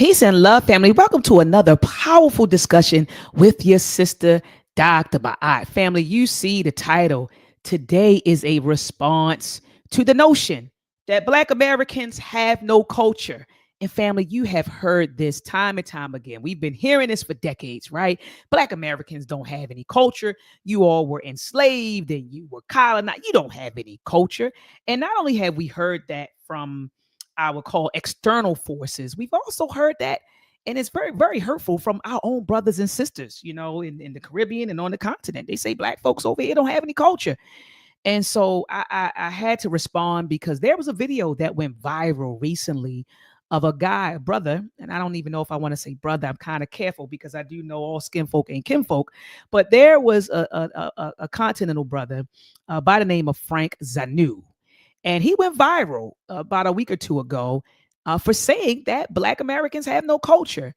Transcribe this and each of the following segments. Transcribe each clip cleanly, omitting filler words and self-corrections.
Peace and love, family. Welcome to another powerful discussion with your sister, Dr. Ba'at. Family, you see the title. Today is a response to the notion that Black Americans have no culture. And family, you have heard this time and time again. We've been hearing this for decades, right? Black Americans don't have any culture. You all were enslaved and you were colonized. You don't have any culture. And not only have we heard that from I would call external forces, we've also heard that, and it's very, very hurtful from our own brothers and sisters, in the Caribbean and on the continent. They say Black folks over here don't have any culture. And so I had to respond because there was a video that went viral recently of a guy, a brother, and I don't even know if I want to say brother. I'm kind of careful because I do know all skin folk ain't kinfolk, but there was a continental brother by the name of Frank Zanu. And he went viral about a week or two ago for saying that Black Americans have no culture.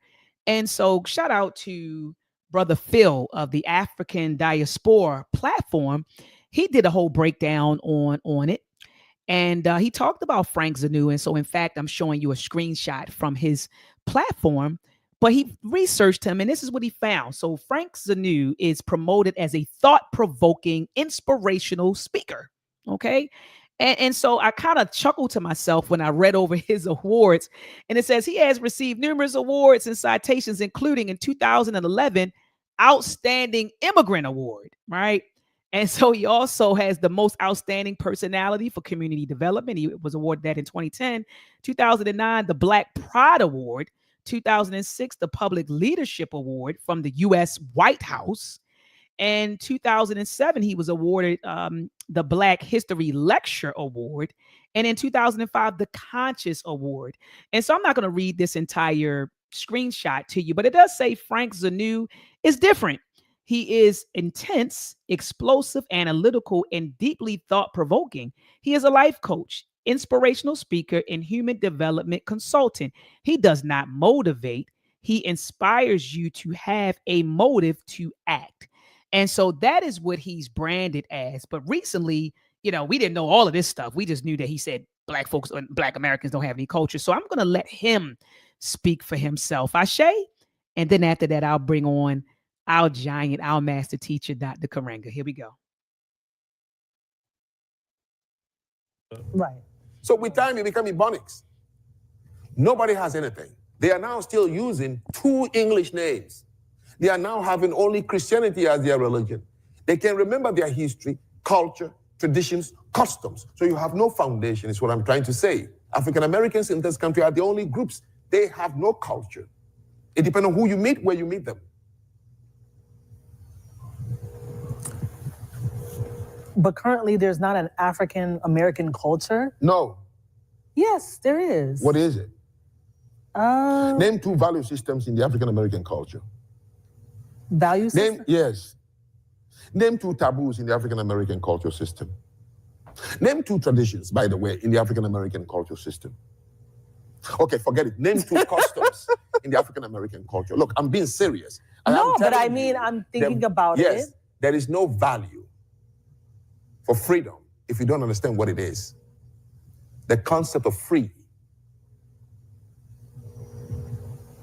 And so shout out to Brother Phil of the African Diaspora platform. He did a whole breakdown on it. And he talked about Frank Zanu. And so, in fact, I'm showing you a screenshot from his platform. But he researched him, and this is what he found. So Frank Zanu is promoted as a thought-provoking, inspirational speaker. Okay. And so I kind of chuckled to myself when I read over his awards. And it says he has received numerous awards and citations, including in 2011, Outstanding Immigrant Award, right? And so he also has the most outstanding personality for community development. He was awarded that in 2010. 2009, the Black Pride Award. 2006, the Public Leadership Award from the U.S. White House. And 2007, he was awarded the Black History Lecture Award. And in 2005, the Conscious Award. And so I'm not going to read this entire screenshot to you, but it does say Frank Zanu is different. He is intense, explosive, analytical, and deeply thought-provoking. He is a life coach, inspirational speaker, and human development consultant. He does not motivate. He inspires you to have a motive to act. And so that is what he's branded as. But recently, we didn't know all of this stuff. We just knew that he said Black folks and Black Americans don't have any culture. So I'm going to let him speak for himself. Ashe. And then after that, I'll bring on our giant, our master teacher, Dr. Karenga. Here we go. Right. So with time, you become Ebonics. Nobody has anything. They are now still using two English names. They are now having only Christianity as their religion. They can remember their history, culture, traditions, customs. So you have no foundation, is what I'm trying to say. African Americans in this country are the only groups. They have no culture. It depends on who you meet, where you meet them. But currently, there's not an African American culture? No. Yes, there is. What is it? Name two value systems in the African American culture. Value system? Yes. Name two taboos in the African American culture system. Name two traditions, by the way, in the African American culture system. Okay, forget it. Name two customs in the African American culture. Look, I'm being serious. No, but I mean, I'm thinking about it. Yes, there is no value for freedom if you don't understand what it is. The concept of free.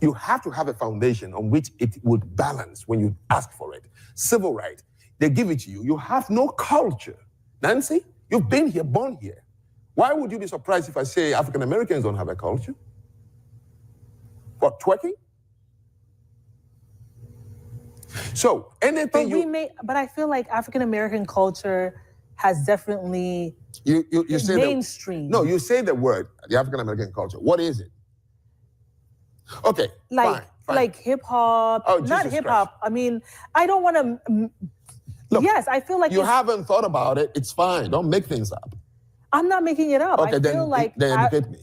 You have to have a foundation on which it would balance when you ask for it. Civil right, they give it to you. You have no culture. Nancy, you've been here, born here. Why would you be surprised if I say African Americans don't have a culture? What, twerking? So anything but I feel like African American culture has definitely you say mainstream. No, you say the word, the African American culture. What is it? Okay, fine. Like hip hop, not hip hop. I mean, I don't want to. Look, yes, I feel like you haven't thought about it. It's fine. Don't make things up. I'm not making it up. Okay, I feel like then educate me.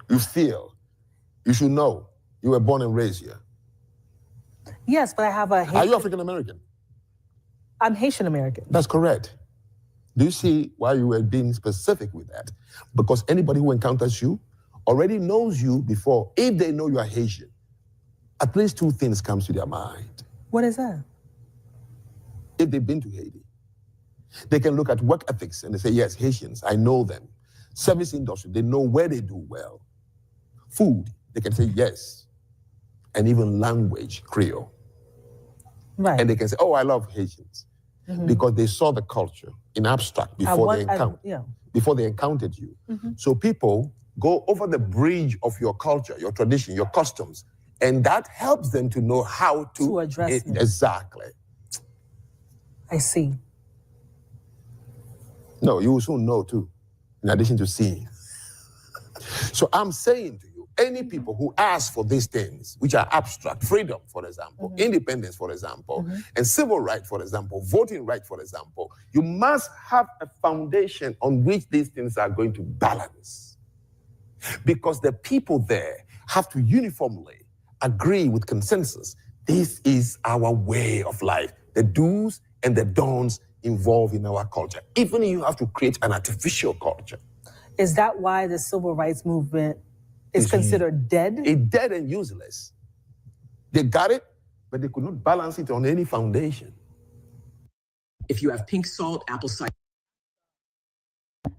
You feel. You should know. You were born and raised here. Yes, but I have a. Are you African American? I'm Haitian American. That's correct. Do you see why you were being specific with that? Because anybody who encounters you already knows you before. If they know you are Haitian, at least two things comes to their mind. What is that? If they've been to Haiti, they can look at work ethics and they say, yes, Haitians, I know them. Service industry, they know where they do well. Food, they can say yes. And even language, Creole. Right. And they can say, oh, I love Haitians. Because they saw the culture in abstract before they encountered you. So people go over the bridge of your culture, your tradition, your customs, and that helps them to know how to address it. Exactly. I see. No, you will soon know too, in addition to seeing. So I'm saying to you, any people who ask for these things, which are abstract, freedom, for example, independence, for example, and civil rights, for example, voting rights, for example, you must have a foundation on which these things are going to balance. Because the people there have to uniformly agree with consensus. This is our way of life. The do's and the don'ts involved in our culture. Even if you have to create an artificial culture. Is that why the civil rights movement is considered dead? It's dead and useless. They got it, but they could not balance it on any foundation. If you have pink salt, apple cider.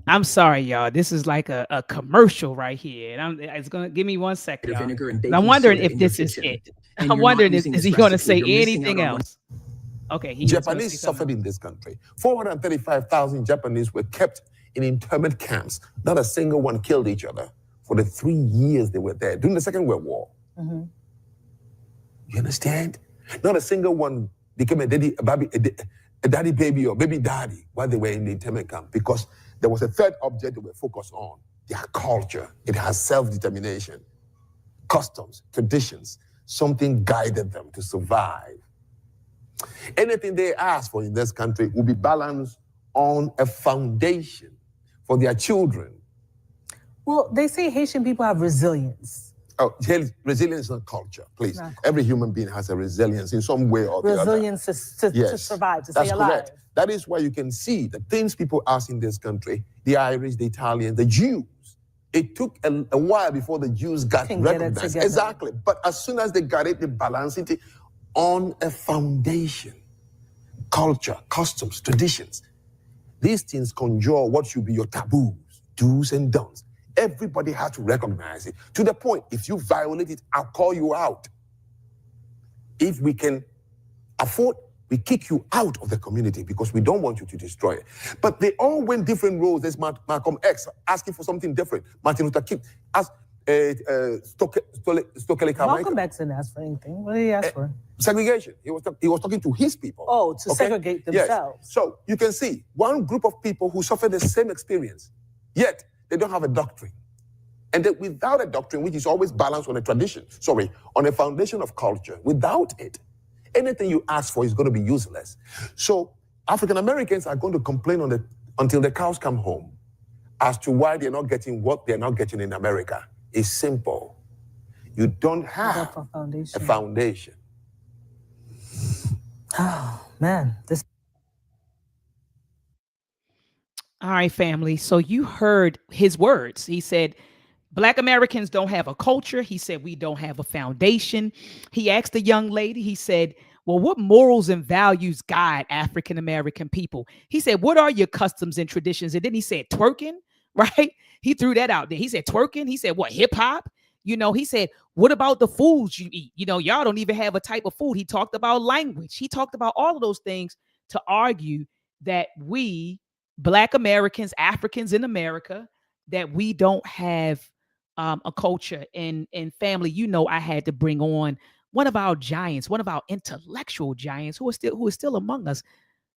I'm sorry, y'all. This is like a commercial right here. And it's going to give me 1 second. Vinegar and I'm wondering if this is it. I'm wondering, is he going to say anything else? Okay. Japanese suffered in this country. 435,000 Japanese were kept in internment camps. Not a single one killed each other for the 3 years they were there during the Second World War. You understand? Not a single one became a daddy baby or baby daddy while they were in the internment camp, because there was a third object they were focused on: their culture. It has self-determination, customs, traditions. Something guided them to survive. Anything they ask for in this country will be balanced on a foundation for their children. Well, they say Haitian people have resilience. Oh, resilience is not culture, please. Every human being has a resilience in some way or the other. Resilience to survive, to stay alive. Correct. That is why you can see the things people ask in this country, the Irish, the Italians, the Jews. It took a while before the Jews got recognized. Exactly. But as soon as they got it, they balanced it on a foundation. Culture, customs, traditions. These things conjure what should be your taboos, do's and don'ts. Everybody has to recognize it. To the point, if you violate it, I'll call you out. If we can afford, we kick you out of the community because we don't want you to destroy it. But they all went different roles. There's Malcolm X asking for something different. Martin Luther King asked Malcolm X didn't ask for anything. What did he ask for? Segregation. He was talking to his people. Oh, to segregate themselves. Yes. So you can see one group of people who suffer the same experience, yet they don't have a doctrine. And that without a doctrine, which is always balanced on on a foundation of culture, without it, anything you ask for is going to be useless. So African Americans are going to complain until the cows come home as to why they're not getting what they're not getting in America. It's simple. You don't have a foundation. Oh, man. All right, family. So you heard his words. He said, Black Americans don't have a culture. He said, we don't have a foundation. He asked the young lady, he said, well, what morals and values guide African American people? He said, what are your customs and traditions? And then he said, twerking, right? He threw that out there. He said, twerking. He said, what, hip hop? He said, what about the foods you eat? Y'all don't even have a type of food. He talked about language. He talked about all of those things to argue that we, Black Americans, Africans in America, that we don't have a culture and family. I had to bring on one of our giants, one of our intellectual giants who is still among us,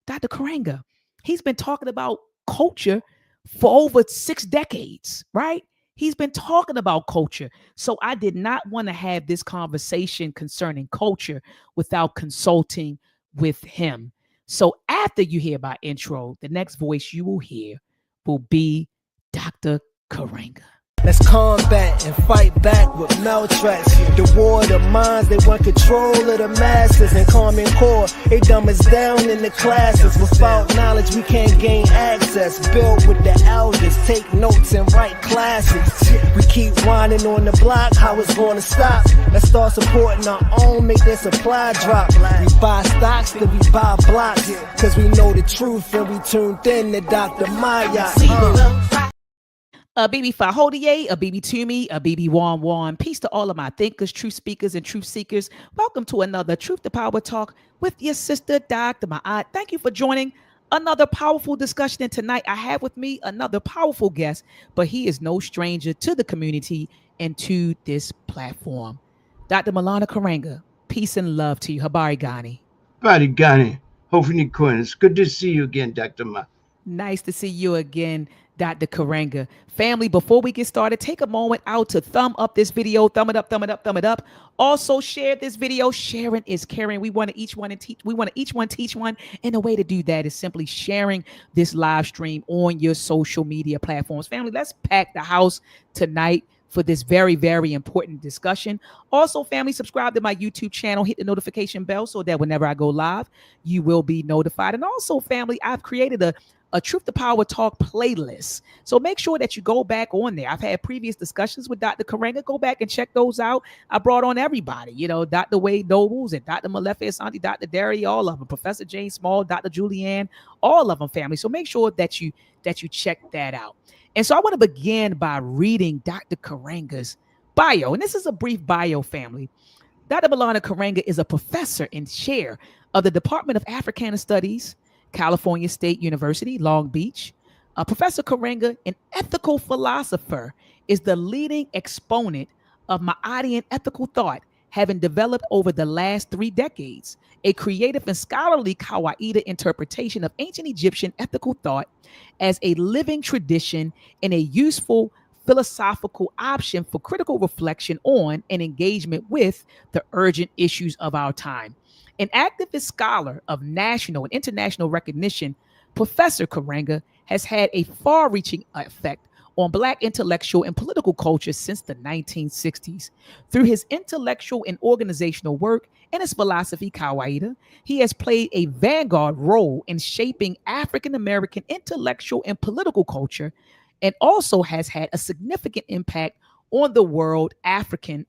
Dr. Karenga. He's been talking about culture for over 6 decades, right? He's been talking about culture. So I did not want to have this conversation concerning culture without consulting with him. So after you hear my intro, the next voice you will hear will be Dr. Karenga. Let's combat and fight back with maltracks. The war of the minds, they want control of the masses. And Common Core, they dumb us down in the classes. Without knowledge, we can't gain access. Build with the elders, take notes and write classics. We keep whining on the block, how it's gonna stop? Let's start supporting our own, make their supply drop. We buy stocks, then we buy blocks. Cause we know the truth and we tuned in to Dr. Maya. a BB Fahodier, a BB Toomey, a BB Wan Wan. Peace to all of my thinkers, truth speakers, and truth seekers. Welcome to another Truth to Power Talk with your sister, Dr. Ma'at. Thank you for joining another powerful discussion. And tonight I have with me another powerful guest, but he is no stranger to the community and to this platform. Dr. Maulana Karenga, peace and love to you. Habari Gani. Gani, hopefully Quinn. It's good to see you again, Dr. Ma. Nice to see you again, Dr. Karenga. Family, before we get started, take a moment out to thumb up this video. Thumb it up, thumb it up, thumb it up. Also share this video. Sharing is caring. We want to each one teach. We want to each one teach one. And the way to do that is simply sharing this live stream on your social media platforms. Family, let's pack the house tonight for this very, very important discussion. Also, family, subscribe to my YouTube channel, hit the notification bell so that whenever I go live, you will be notified. And also, family, I've created a Truth to Power Talk playlist. So make sure that you go back on there. I've had previous discussions with Dr. Karenga. Go back and check those out. I brought on everybody, Dr. Wade Nobles and Dr. Malefe Asante, Dr. Derry, all of them, Professor Jane Small, Dr. Julianne, all of them, family. So make sure that you check that out. And so I want to begin by reading Dr. Karenga's bio. And this is a brief bio, family. Dr. Maulana Karenga is a professor and chair of the Department of Africana Studies, California State University, Long Beach. Professor Karenga, an ethical philosopher, is the leading exponent of Ma'adian ethical thought, having developed over the last 3 decades a creative and scholarly Kawaida interpretation of ancient Egyptian ethical thought as a living tradition and a useful philosophical option for critical reflection on and engagement with the urgent issues of our time. An activist scholar of national and international recognition, Professor Karenga has had a far-reaching effect on Black intellectual and political culture since the 1960s. Through his intellectual and organizational work and his philosophy, Kawaida, he has played a vanguard role in shaping African American intellectual and political culture, and also has had a significant impact on the world African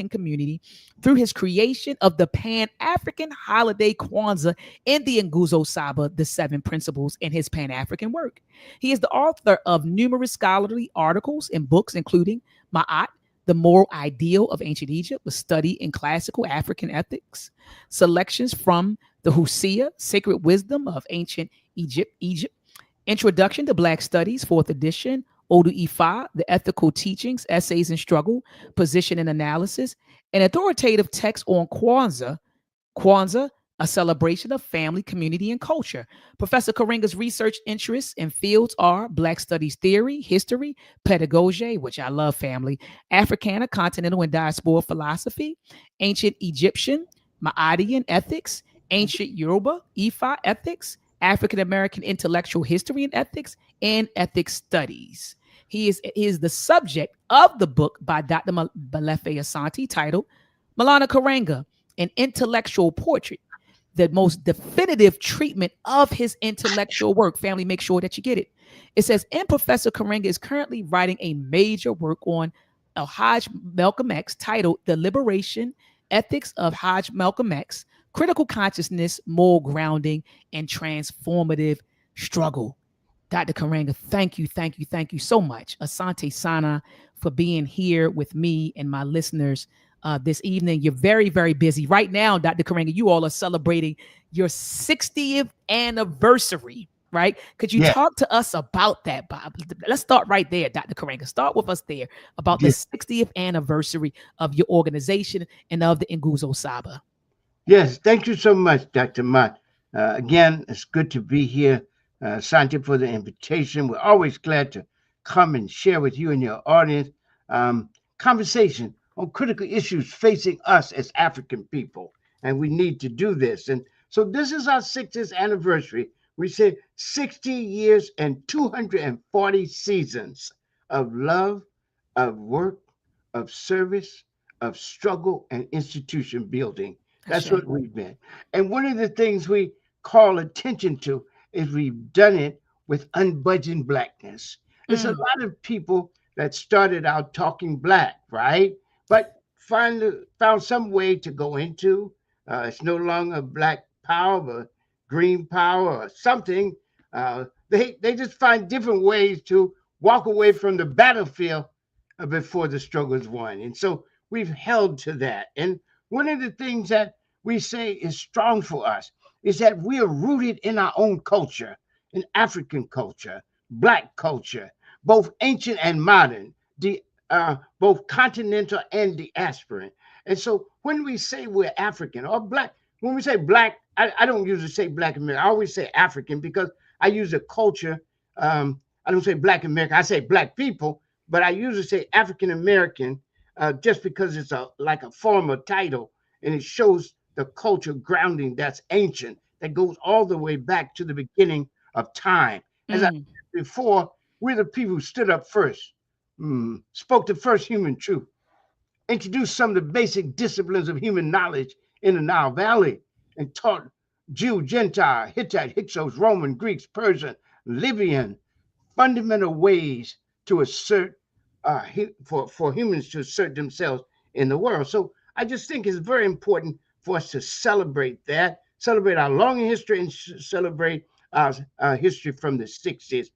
community through his creation of the Pan-African holiday Kwanzaa and the Nguzo Saba, the 7 principles, in his Pan-African work. He is the author of numerous scholarly articles and books, including Ma'at, the Moral Ideal of Ancient Egypt, a study in classical African ethics, selections from the Hosea, Sacred Wisdom of Ancient Egypt, Introduction to Black Studies, 4th edition, Odu Ifa, The Ethical Teachings, Essays and Struggle, Position and Analysis, an authoritative text on Kwanzaa, a celebration of family, community, and culture. Professor Karenga's research interests and fields are Black Studies theory, history, pedagogy, which I love, family, Africana, continental, and diaspora philosophy, ancient Egyptian, Ma'adian ethics, ancient Yoruba, Ifa ethics, African American intellectual history and ethics studies. He is the subject of the book by Dr. Malefe Asante titled Maulana Karenga, an intellectual portrait, the most definitive treatment of his intellectual work. Family, make sure that you get it. It says, and Professor Karenga is currently writing a major work on Hajj Malcolm X titled The Liberation Ethics of Hajj Malcolm X, Critical Consciousness, Moral Grounding, and Transformative Struggle. Dr. Karenga, thank you so much. Asante Sana for being here with me and my listeners this evening. You're very, very busy. Right now, Dr. Karenga, you all are celebrating your 60th anniversary, right? Could you talk to us about that, Bob? Let's start right there, Dr. Karenga. Start with us there about the 60th anniversary of your organization and of the Nguzo Saba. Yes, thank you so much, Dr. Mott. Again, it's good to be here. Santi, for the invitation. We're always glad to come and share with you and your audience conversation on critical issues facing us as African people. And we need to do this. And so this is our 60th anniversary. We say 60 years and 240 seasons of love, of work, of service, of struggle, and institution building. That's what we've been. And one of the things we call attention to is we've done it with unbudging Blackness. There's a lot of people that started out talking Black, right? But found some way to go into. It's no longer Black power, but green power or something. They just find different ways to walk away from the battlefield before the struggle is won. And so we've held to that. And one of the things that we say is strong for us is that we are rooted in our own culture, in African culture, Black culture, both ancient and modern, both continental and diasporan. And so when we say we're African or Black, when we say Black, I don't usually say Black American. I always say African because I use a culture. I don't say Black American. I say Black people, but I usually say African American just because it's like a formal title, and it shows the culture grounding that's ancient, that goes all the way back to the beginning of time. As I said before, we're the people who stood up first, spoke the first human truth, introduced some of the basic disciplines of human knowledge in the Nile Valley, and taught Jew, Gentile, Hittite, Hyksos, Roman, Greeks, Persian, Libyan, fundamental ways to assert for humans to assert themselves in the world. So I just think it's very important for us to celebrate that, celebrate our long history, and celebrate our history from the 60s.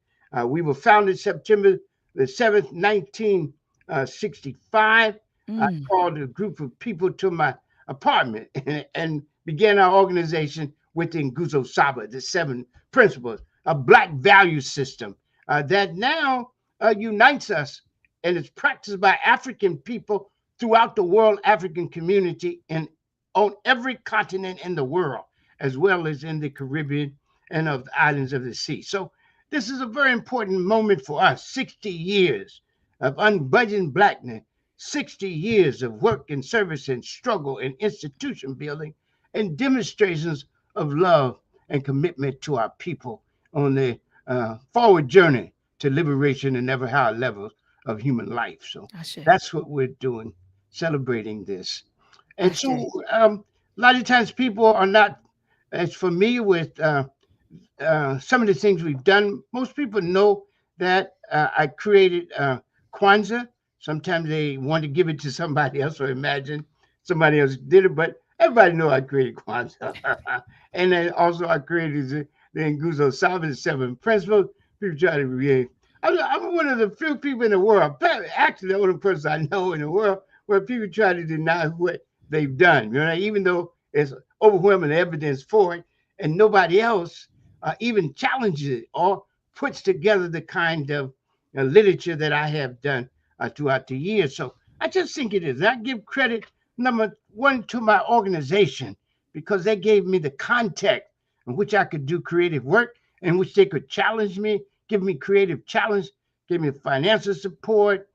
We were founded September the 7th, 1965. I called a group of people to my apartment and began our organization within Nguzo Saba, the 7 principles, a Black value system that now unites us, and is practiced by African people throughout the world, African community, and on every continent in the world, as well as in the Caribbean and of the islands of the sea. So this is a very important moment for us. 60 years of unbudgeting Blackness, 60 years of work and service and struggle and institution building, and demonstrations of love and commitment to our people on the forward journey to liberation and never higher levels of human life. So that's what we're doing, celebrating this. And so a lot of times people are not as familiar with some of the things we've done. Most people know that I created Kwanzaa. Sometimes they want to give it to somebody else or imagine somebody else did it, but everybody know I created Kwanzaa. And then also I created the Nguzo Saba 7 principles. People try to create. I'm one of the few people in the world, actually the only person I know in the world, where people try to deny what they've done. You know, even though there's overwhelming evidence for it, and nobody else even challenges it or puts together the kind of literature that I have done throughout the years. So I just think it is. I give credit, number one, to my organization, because they gave me the context in which I could do creative work, in which they could challenge me, give me creative challenge, give me financial support,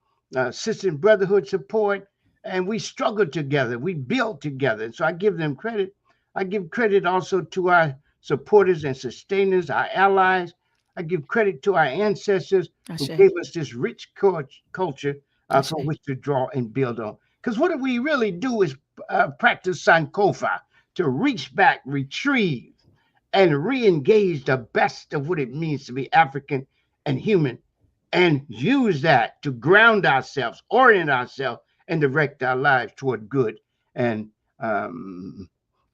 sister and brotherhood support, and we struggled together. We built together. And so I give them credit. I give credit also to our supporters and sustainers, our allies. I give credit to our ancestors who gave us this rich culture from which to draw and build on. Because what we really do is practice Sankofa, to reach back, retrieve, and re-engage the best of what it means to be African and human, and use that to ground ourselves, orient ourselves, and direct our lives toward good and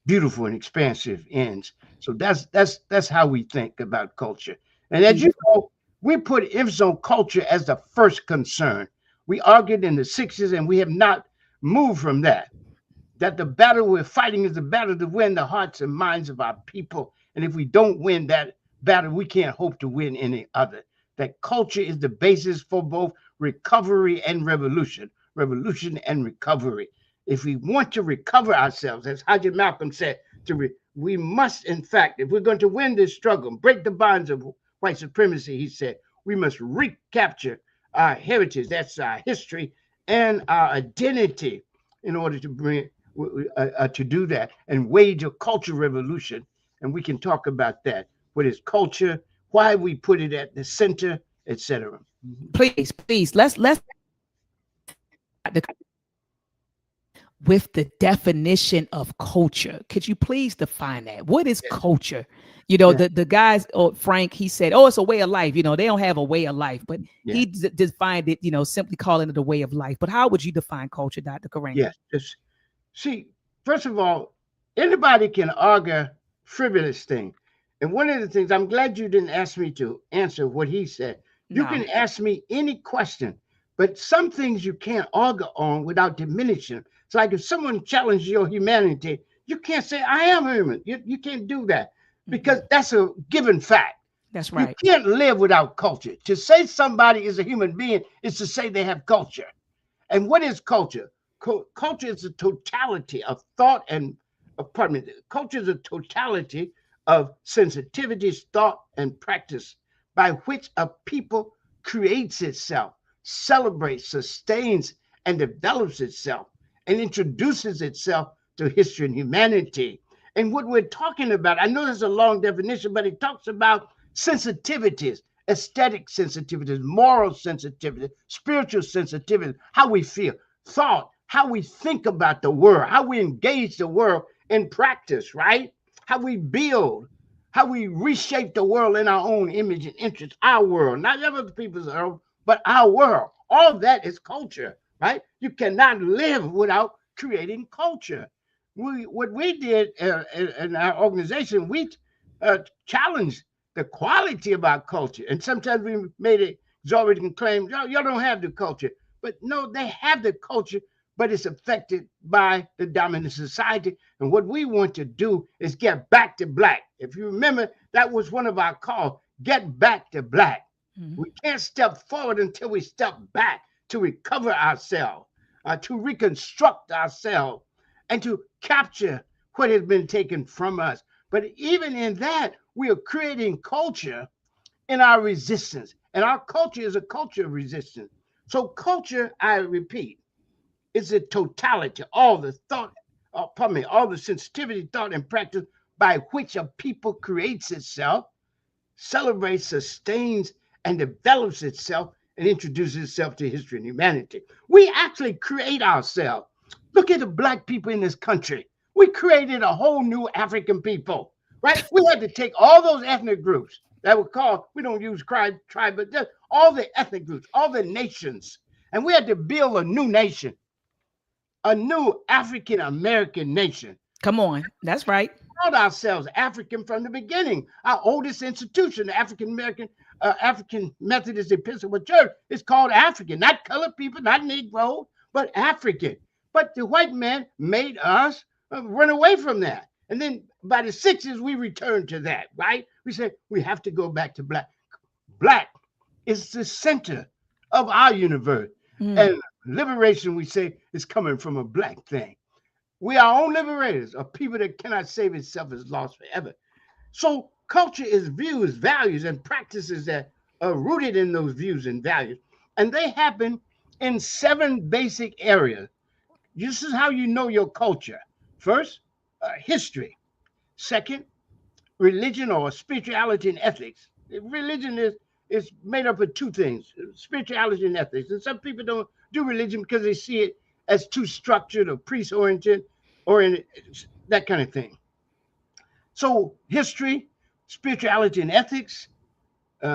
beautiful and expansive ends. So that's how we think about culture. And as you know, we put emphasis on culture as the first concern. We argued in the 60s, and we have not moved from that. That the battle we're fighting is the battle to win the hearts and minds of our people. And if we don't win that battle, we can't hope to win any other. That culture is the basis for both recovery and revolution and recovery. If we want to recover ourselves, as Haji Malcolm said, we must, in fact, if we're going to win this struggle, break the bonds of white supremacy, he said, we must recapture our heritage, that's our history, and our identity in order to bring to do that and wage a cultural revolution. And we can talk about that. What is culture? Why we put it at the center, etc. Please, let's with the definition of culture. Could you please define that? What is culture? You know, the guys, Frank, he said, oh, it's a way of life. You know, they don't have a way of life, but he defined it, you know, simply calling it a way of life. But how would you define culture, Dr. Karenga? Yes. See, first of all, anybody can argue frivolous things. And one of the things, I'm glad you didn't ask me to answer what he said, You No. can ask me any question, but some things you can't argue on without diminishing. It's like if someone challenges your humanity, you can't say, I am human. You can't do that because that's a given fact. That's You right. can't live without culture. To say somebody is a human being is to say they have culture. And what is culture? Culture is a totality of thought and, pardon me, culture is a totality of sensitivities, thought, and practice by which a people creates itself, celebrates, sustains, and develops itself, and introduces itself to history and humanity. And what we're talking about, I know there's a long definition, but it talks about sensitivities, aesthetic sensitivities, moral sensitivity, spiritual sensitivity, how we feel, thought, how we think about the world, how we engage the world in practice, right? How we build, how we reshape the world in our own image and interest, our world, not other people's world, but our world. All that is culture, right? You cannot live without creating culture. What we did in our organization, we challenged the quality of our culture. And sometimes we made it exorbitant claim, y'all don't have the culture. But no, they have the culture, but it's affected by the dominant society. And what we want to do is get back to black. If you remember, that was one of our calls, get back to black. Mhm. We can't step forward until we step back to recover ourselves, to reconstruct ourselves, and to capture what has been taken from us. But even in that, we are creating culture in our resistance. And our culture is a culture of resistance. So culture, I repeat, is a totality, all the thought, all the sensitivity, thought, and practice by which a people creates itself, celebrates, sustains, and develops itself and introduces itself to history and humanity. We actually create ourselves. Look at the black people in this country. We created a whole new African people, right? We had to take all those ethnic groups that were called, we don't use tribe, but just all the ethnic groups, all the nations, and we had to build a new nation, a new African American nation. Come on. That's right. Called ourselves African from the beginning. Our oldest institution, the African American, African Methodist Episcopal Church, is called African, not colored people, not Negro, but African. But the white man made us run away from that. And then by the 60s, we returned to that, right? We said we have to go back to black. Black is the center of our universe. Mm. And liberation, we say, is coming from a black thing. We are our own liberators, a people that cannot save itself is lost forever. So culture is views, values, and practices that are rooted in those views and values. And they happen in 7 basic areas. This is how you know your culture. First, history. Second, religion or spirituality and ethics. Religion is made up of 2 things, spirituality and ethics. And some people don't do religion because they see it as too structured or priest-oriented or in that kind of thing. So history, spirituality and ethics,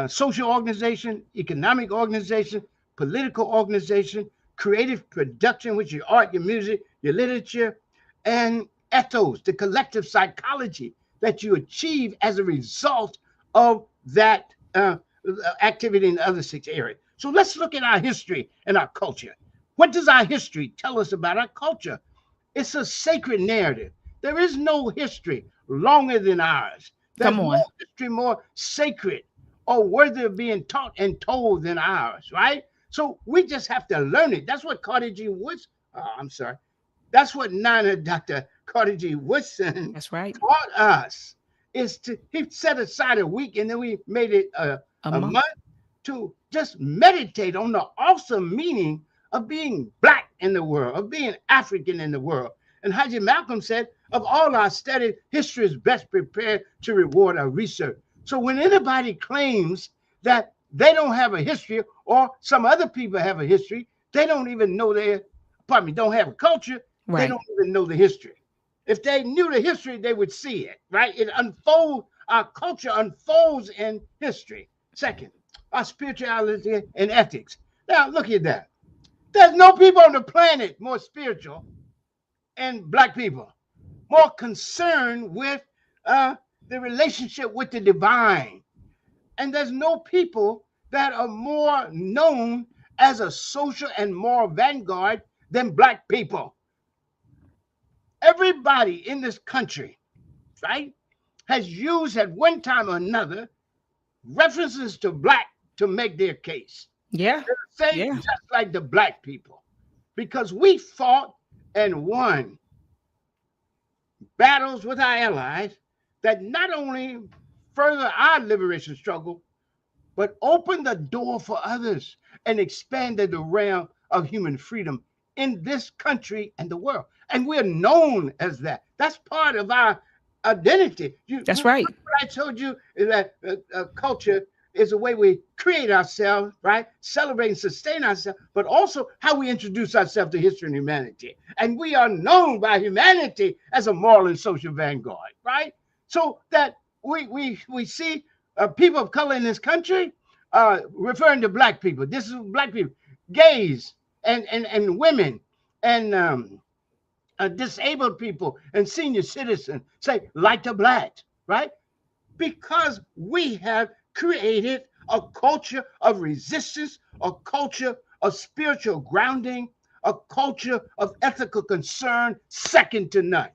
social organization, economic organization, political organization, creative production, which is your art, your music, your literature, and ethos, the collective psychology that you achieve as a result of that activity in the other 6 areas. So let's look at our history and our culture. What does our history tell us about our culture? It's a sacred narrative. There is no history longer than ours. There's Come on. no history more sacred or worthy of being taught and told than ours, right? So we just have to learn it. That's what Carter G. Woods, that's what Dr. Carter G. Woodson That's right. taught us. He set aside a week and then we made it a month. month to just meditate on the awesome meaning of being black in the world, of being African in the world. And Haji Malcolm said, of all our studies, history is best prepared to reward our research. So when anybody claims that they don't have a history or some other people have a history, they don't even know don't have a culture, they Right. don't even know the history. If they knew the history, they would see it, right? It unfolds, our culture unfolds in history. Second, our spirituality and ethics. Now, look at that. There's no people on the planet more spiritual and black people, more concerned with the relationship with the divine. And there's no people that are more known as a social and moral vanguard than black people. Everybody in this country, right, has used at one time or another references to black to make their case. Yeah. Say Yeah. just like the black people, because we fought and won battles with our allies that not only further our liberation struggle, but opened the door for others and expanded the realm of human freedom in this country and the world. And we're known as that. That's part of our identity. That's right. What I told you is that culture is the way we create ourselves, right? Celebrate and sustain ourselves, but also how we introduce ourselves to history and humanity. And we are known by humanity as a moral and social vanguard, right? So that we see people of color in this country referring to black people. This is black people, gays and women and disabled people and senior citizens say like the blacks, right? Because we have created a culture of resistance, a culture of spiritual grounding, a culture of ethical concern second to none.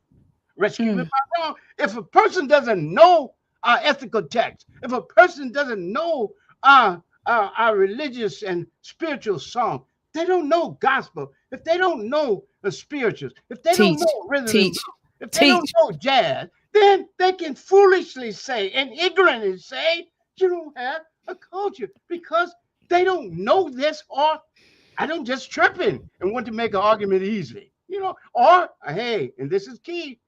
Rescue me if I'm wrong. If a person doesn't know our ethical text, if a person doesn't know our religious and spiritual song, they don't know gospel. If they don't know the spirituals, if they don't know rhythm and blues, if they don't know jazz, then they can foolishly say and ignorantly say you don't have a culture because they don't know this, or I don't just tripping and want to make an argument easily, or hey, and this is key,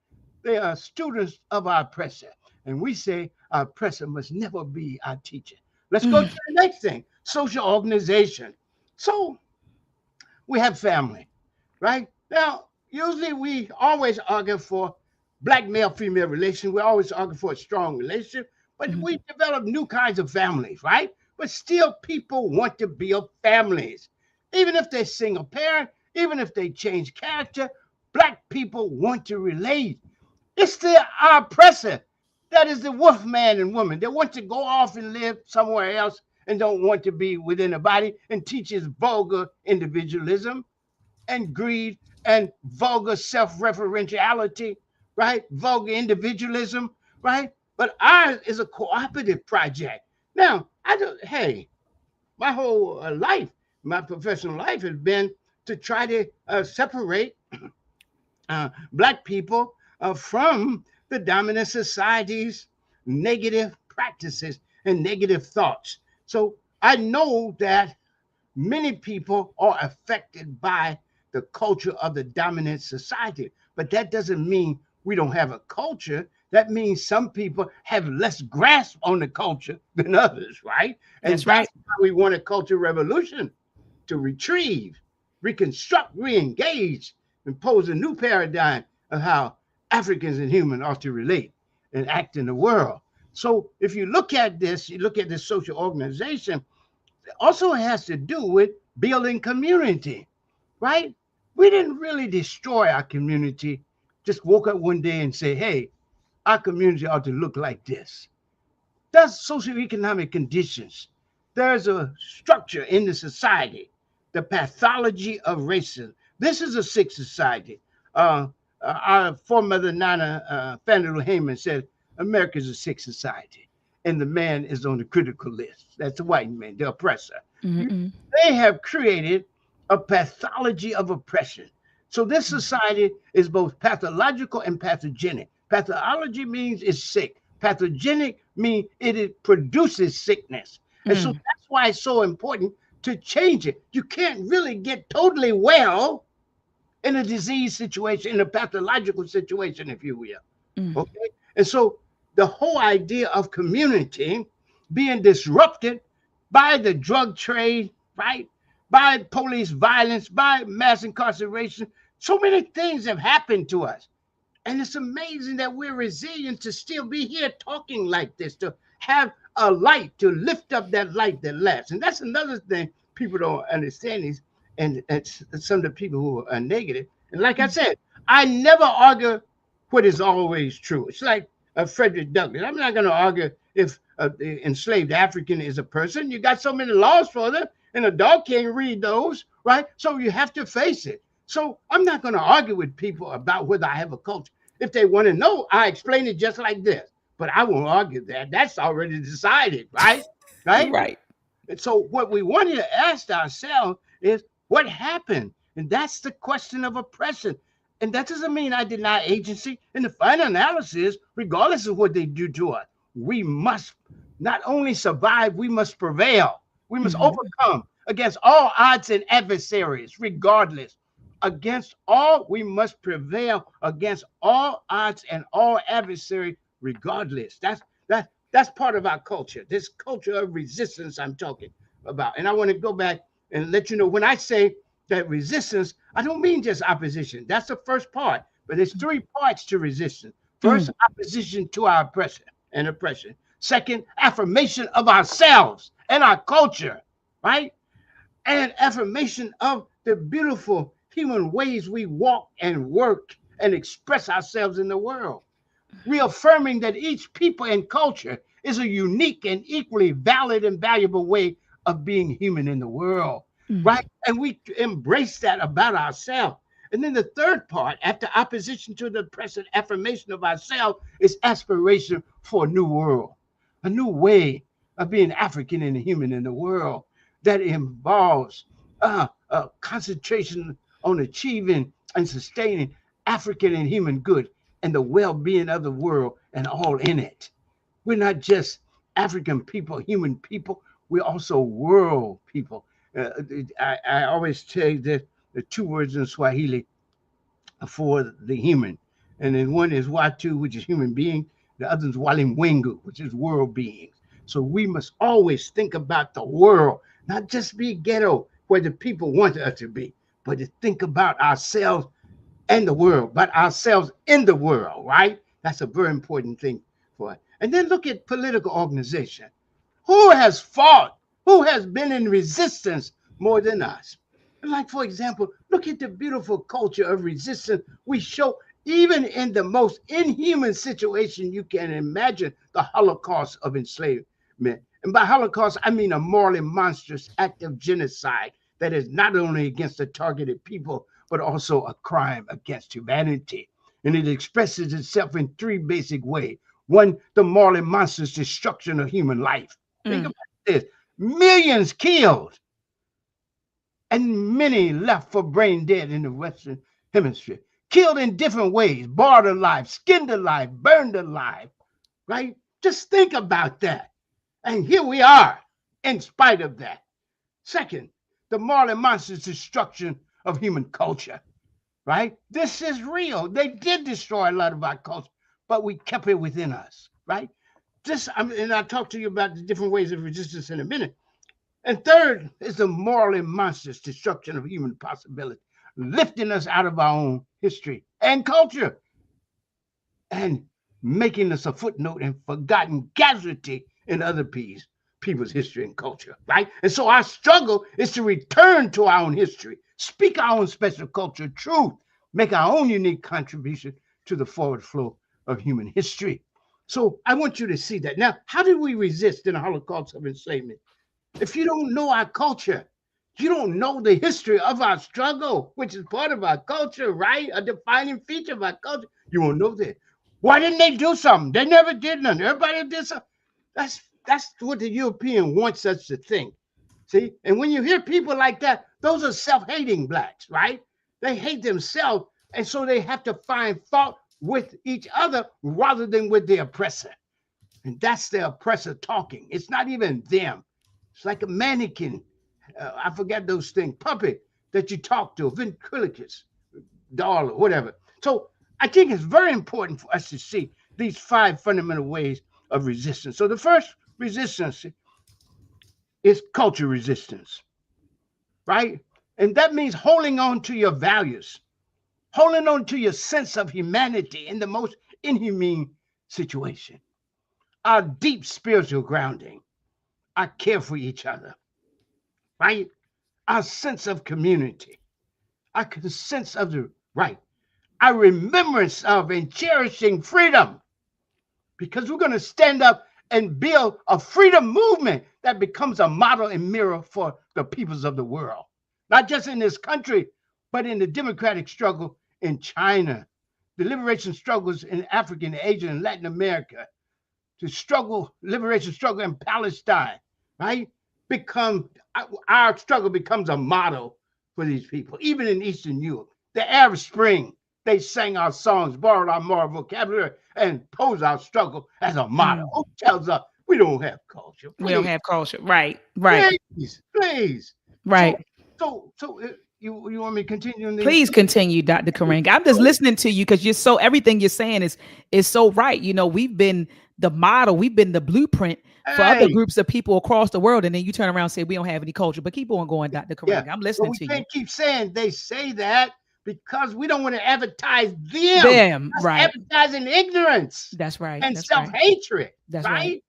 they are students of our oppressor. And we say our oppressor must never be our teacher. Let's go to the next thing, social organization. So we have family, right? Now, usually we always argue for black male-female relation. We always argue for a strong relationship, but we develop new kinds of families, right? But still people want to build families. Even if they're single parent, even if they change character, black people want to relate. It's our oppressor that is the wolf man and woman. They want to go off and live somewhere else and don't want to be within a body and teaches vulgar individualism and greed and vulgar self-referentiality, right? Vulgar individualism, right? But ours is a cooperative project. Now, my whole life, my professional life has been to try to separate black people from the dominant society's negative practices and negative thoughts. So I know that many people are affected by the culture of the dominant society, but that doesn't mean we don't have a culture. That means some people have less grasp on the culture than others, right? And that's right. Why we want a culture revolution, to retrieve, reconstruct, re-engage, and pose a new paradigm of how Africans and humans ought to relate and act in the world. So if you look at this, you look at this social organization, it also has to do with building community, right? We didn't really destroy our community, just woke up one day and say, hey, our community ought to look like this. That's socioeconomic conditions. There's a structure in the society, the pathology of racism. This is a sick society. Our foremother, Nana Faneuil Heyman, said, America is a sick society, and the man is on the critical list. That's the white man, the oppressor. They have created a pathology of oppression. So this society is both pathological and pathogenic. Pathology means it's sick. Pathogenic means it produces sickness. And so that's why it's so important to change it. You can't really get totally well in a disease situation, in a pathological situation, if you will. Okay? And so the whole idea of community being disrupted by the drug trade, right? By police violence, by mass incarceration. So many things have happened to us. And it's amazing that we're resilient to still be here talking like this, to have a light, to lift up that light that lasts. And that's another thing people don't understand is, and some of the people who are negative. And like I said, I never argue what is always true. It's like Frederick Douglass. I'm not going to argue if the enslaved African is a person. You got so many laws for them, and a dog can't read those, right? So you have to face it. So I'm not going to argue with people about whether I have a culture. If they want to know, I explain it just like this. But I won't argue that. That's already decided, right? Right? Right. And so what we want to ask ourselves is what happened? And that's the question of oppression. And that doesn't mean I deny agency. And the final analysis, regardless of what they do to us, we must not only survive, we must prevail. We must overcome against all odds and adversaries, regardless. Against all, we must prevail against all odds and all adversaries, regardless. That's part of our culture, this culture of resistance I'm talking about. And I want to go back and let you know, when I say that resistance, I don't mean just opposition. That's the first part, but there's three parts to resistance. First, opposition to our oppression and oppression. Second, affirmation of ourselves and our culture, right? And affirmation of the beautiful human ways we walk and work and express ourselves in the world. Reaffirming that each people and culture is a unique and equally valid and valuable way of being human in the world, right? And we embrace that about ourselves. And then the third part, after opposition to the present affirmation of ourselves, is aspiration for a new world, a new way of being African and human in the world that involves concentration on achieving and sustaining African and human good and the well-being of the world and all in it. We're not just African people, human people. We're also world people. I always tell you that the two words in Swahili for the human, and then one is Watu, which is human being. The other is Walimwengu, which is world beings. So we must always think about the world, not just be ghetto where the people want us to be, but to think about ourselves and the world, but ourselves in the world, right? That's a very important thing for us. And then look at political organization. Who has fought? Who has been in resistance more than us? Like, for example, look at the beautiful culture of resistance we show even in the most inhuman situation you can imagine, the Holocaust of enslavement. And by Holocaust, I mean a morally monstrous act of genocide that is not only against the targeted people, but also a crime against humanity. And it expresses itself in three basic ways. One, the morally monstrous destruction of human life. Think about this. Millions killed and many left for brain dead in the Western Hemisphere. Killed in different ways, boiled alive, skinned alive, burned alive, right? Just think about that. And here we are in spite of that. Second, the morally monstrous destruction of human culture, right? This is real. They did destroy a lot of our culture, but we kept it within us, right? And I'll talk to you about the different ways of resistance in a minute. And third is the morally monstrous destruction of human possibility, lifting us out of our own history and culture and making us a footnote and forgotten casualty in other people's history and culture, right? And so our struggle is to return to our own history, speak our own special culture truth, make our own unique contribution to the forward flow of human history. So I want you to see that. Now, how did we resist in the Holocaust of enslavement? If you don't know our culture, you don't know the history of our struggle, which is part of our culture, right? A defining feature of our culture. You won't know that. Why didn't they do something? They never did nothing. Everybody did something. That's what the European wants us to think. See? And when you hear people like that, those are self-hating blacks, right? They hate themselves, and so they have to find fault with each other rather than with the oppressor. And that's the oppressor talking. It's not even them. It's like a mannequin. I forget those things. Puppet that you talk to, ventriloquist doll or whatever. So I think it's very important for us to see these 5 fundamental ways of resistance. So the first resistance is culture resistance, right? And that means holding on to your values, holding on to your sense of humanity in the most inhumane situation, our deep spiritual grounding, our care for each other, right? Our sense of community, our sense of the right, our remembrance of and cherishing freedom, because we're going to stand up and build a freedom movement that becomes a model and mirror for the peoples of the world, not just in this country, but in the democratic struggle in China, the liberation struggles in Africa and Asia and Latin America, liberation struggle in Palestine, right? Our struggle becomes a model for these people, even in Eastern Europe. The Arab Spring, they sang our songs, borrowed our moral vocabulary, and posed our struggle as a model. Who tells us we don't have culture? Please. We don't have culture. Right. Right. Please. Right. So you want me to continue? Please continue, Dr. Karenga. I'm just listening to you because everything you're saying is so right. We've been the model, we've been the blueprint for other groups of people across the world, and then you turn around and say we don't have any culture. But keep on going, Dr. Karenga. Yeah. I'm listening to you. We can't keep saying they say that because we don't want to advertise them. That's right. Advertising ignorance. That's right. And self-hatred. That's right.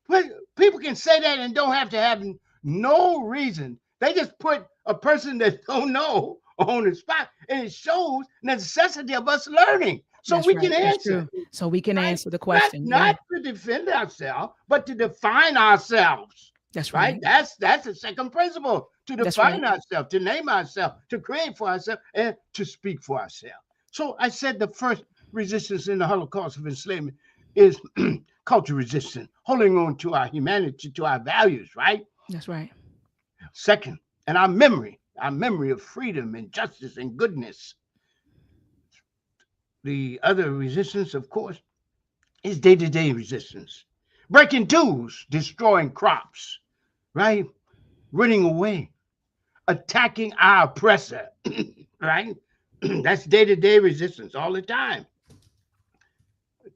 But people can say that and don't have to have no reason. They just put a person that don't know on the spot, and it shows the necessity of us learning. So we can answer. So we can answer the question. Not to defend ourselves, but to define ourselves. That's right. That's the second principle. To define ourselves, to name ourselves, to create for ourselves, and to speak for ourselves. So I said the first resistance in the Holocaust of enslavement is cultural resistance, holding on to our humanity, to our values, right? That's right. Second, and our memory of freedom and justice and goodness. The other resistance, of course, is day-to-day resistance. Breaking tools, destroying crops, right? Running away, attacking our oppressor, right? That's day-to-day resistance all the time.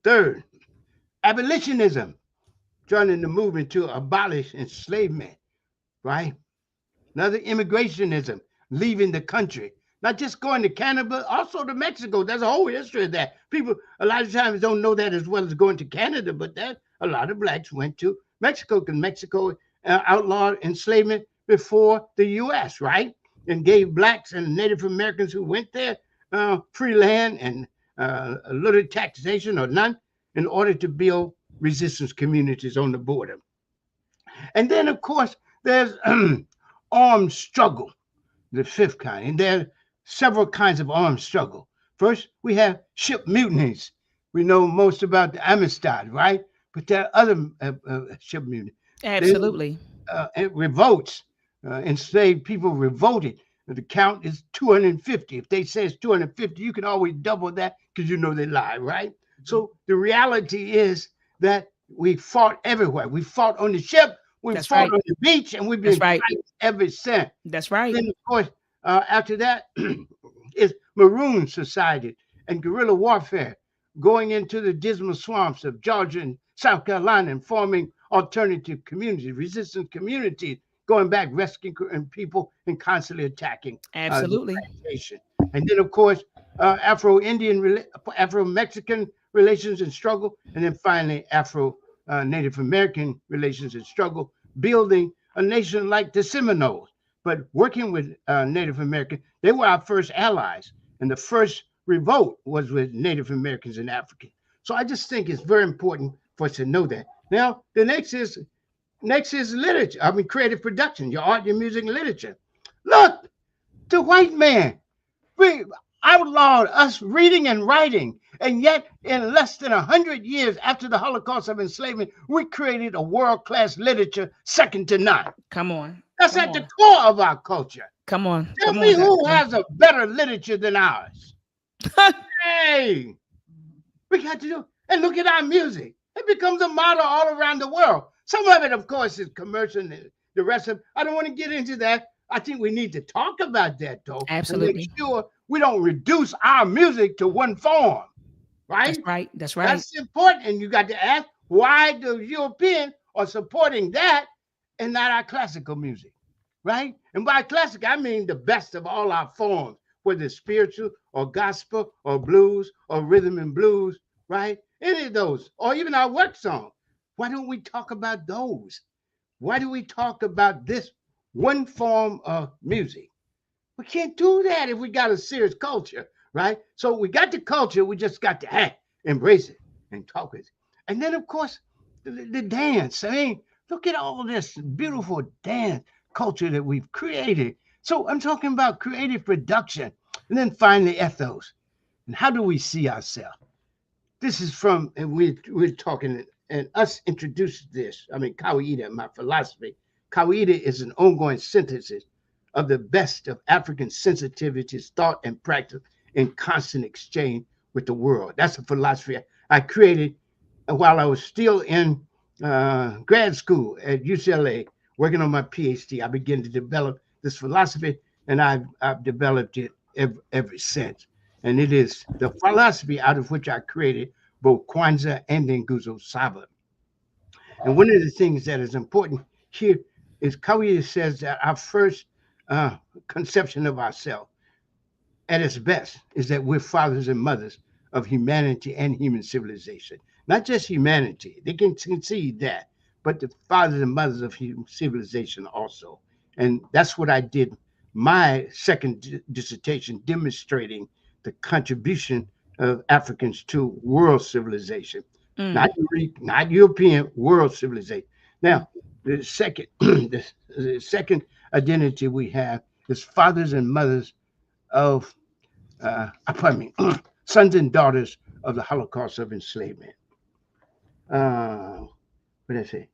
Third, abolitionism, joining the movement to abolish enslavement, right? Another, immigrationism, leaving the country, not just going to Canada, but also to Mexico. There's a whole history of that. People a lot of times don't know that as well as going to Canada, but that a lot of blacks went to Mexico because Mexico outlawed enslavement before the U.S., right? And gave blacks and Native Americans who went there free land and a little taxation or none in order to build resistance communities on the border. And then, of course, there's armed struggle, the fifth kind. And there are several kinds of armed struggle. First, we have ship mutinies. We know most about the Amistad, right? But there are other ship mutinies. Absolutely. Revolts. Enslaved people revolted. The count is 250. If they say it's 250, you can always double that because you know they lie, right? So the reality is that we fought everywhere. We fought on the ship. We fought on the beach, and we've been fighting ever since. That's right. Then, of course, after that is Maroon Society and guerrilla warfare, going into the dismal swamps of Georgia and South Carolina and forming alternative communities, resistance communities, going back, rescuing people and constantly attacking. Absolutely. And then, of course, Afro-Indian, Afro-Mexican relations and struggle, and then finally Afro-Native American relations and struggle, building a nation like the Seminoles, but working with Native American. They were our first allies, and the first revolt was with Native Americans and Africans. So I just think it's very important for us to know that. Now, the next is literature. I mean, creative production, your art, your music, and literature. Look, the white man outlawed us reading and writing. And yet, in less than 100 years after the Holocaust of enslavement, we created a world-class literature second to none. Come on. That's at the core of our culture. Come on. Tell me who has a better literature than ours. Hey, we got to do. And look at our music. It becomes a model all around the world. Some of it, of course, is commercial. And the rest of it, I don't want to get into that. I think we need to talk about that, though. Absolutely. And make sure we don't reduce our music to one form. Right? That's right. That's right. That's important. And you got to ask why the Europeans are supporting that and not our classical music. Right? And by classic, I mean the best of all our forms, whether it's spiritual or gospel or blues or rhythm and blues, right? Any of those, or even our work song. Why don't we talk about those? Why do we talk about this one form of music? We can't do that if we got a serious culture, right? So we got the culture, we just got to embrace it and talk with it. And then, of course, the dance. I mean, look at all this beautiful dance culture that we've created. So I'm talking about creative production. And then finally, ethos. And how do we see ourselves? This is from, and we're talking, and us introduced this. I mean, Kawaida, my philosophy. Kawaida is an ongoing synthesis of the best of African sensitivities, thought, and practice in constant exchange with the world. That's a philosophy I created while I was still in grad school at UCLA, working on my PhD. I began to develop this philosophy, and I've developed it ever since. And it is the philosophy out of which I created both Kwanzaa and Nguzo Saba. And one of the things that is important here is Kawiya says that our first conception of ourselves at its best is that we're fathers and mothers of humanity and human civilization. Not just humanity, they can concede that, but the fathers and mothers of human civilization also. And that's what I did my second dissertation, demonstrating the contribution of Africans to world civilization, not Greek, not European, world civilization. Now, the second, the second identity we have is fathers and mothers of, pardon me, sons and daughters of the Holocaust of enslavement. What did I say?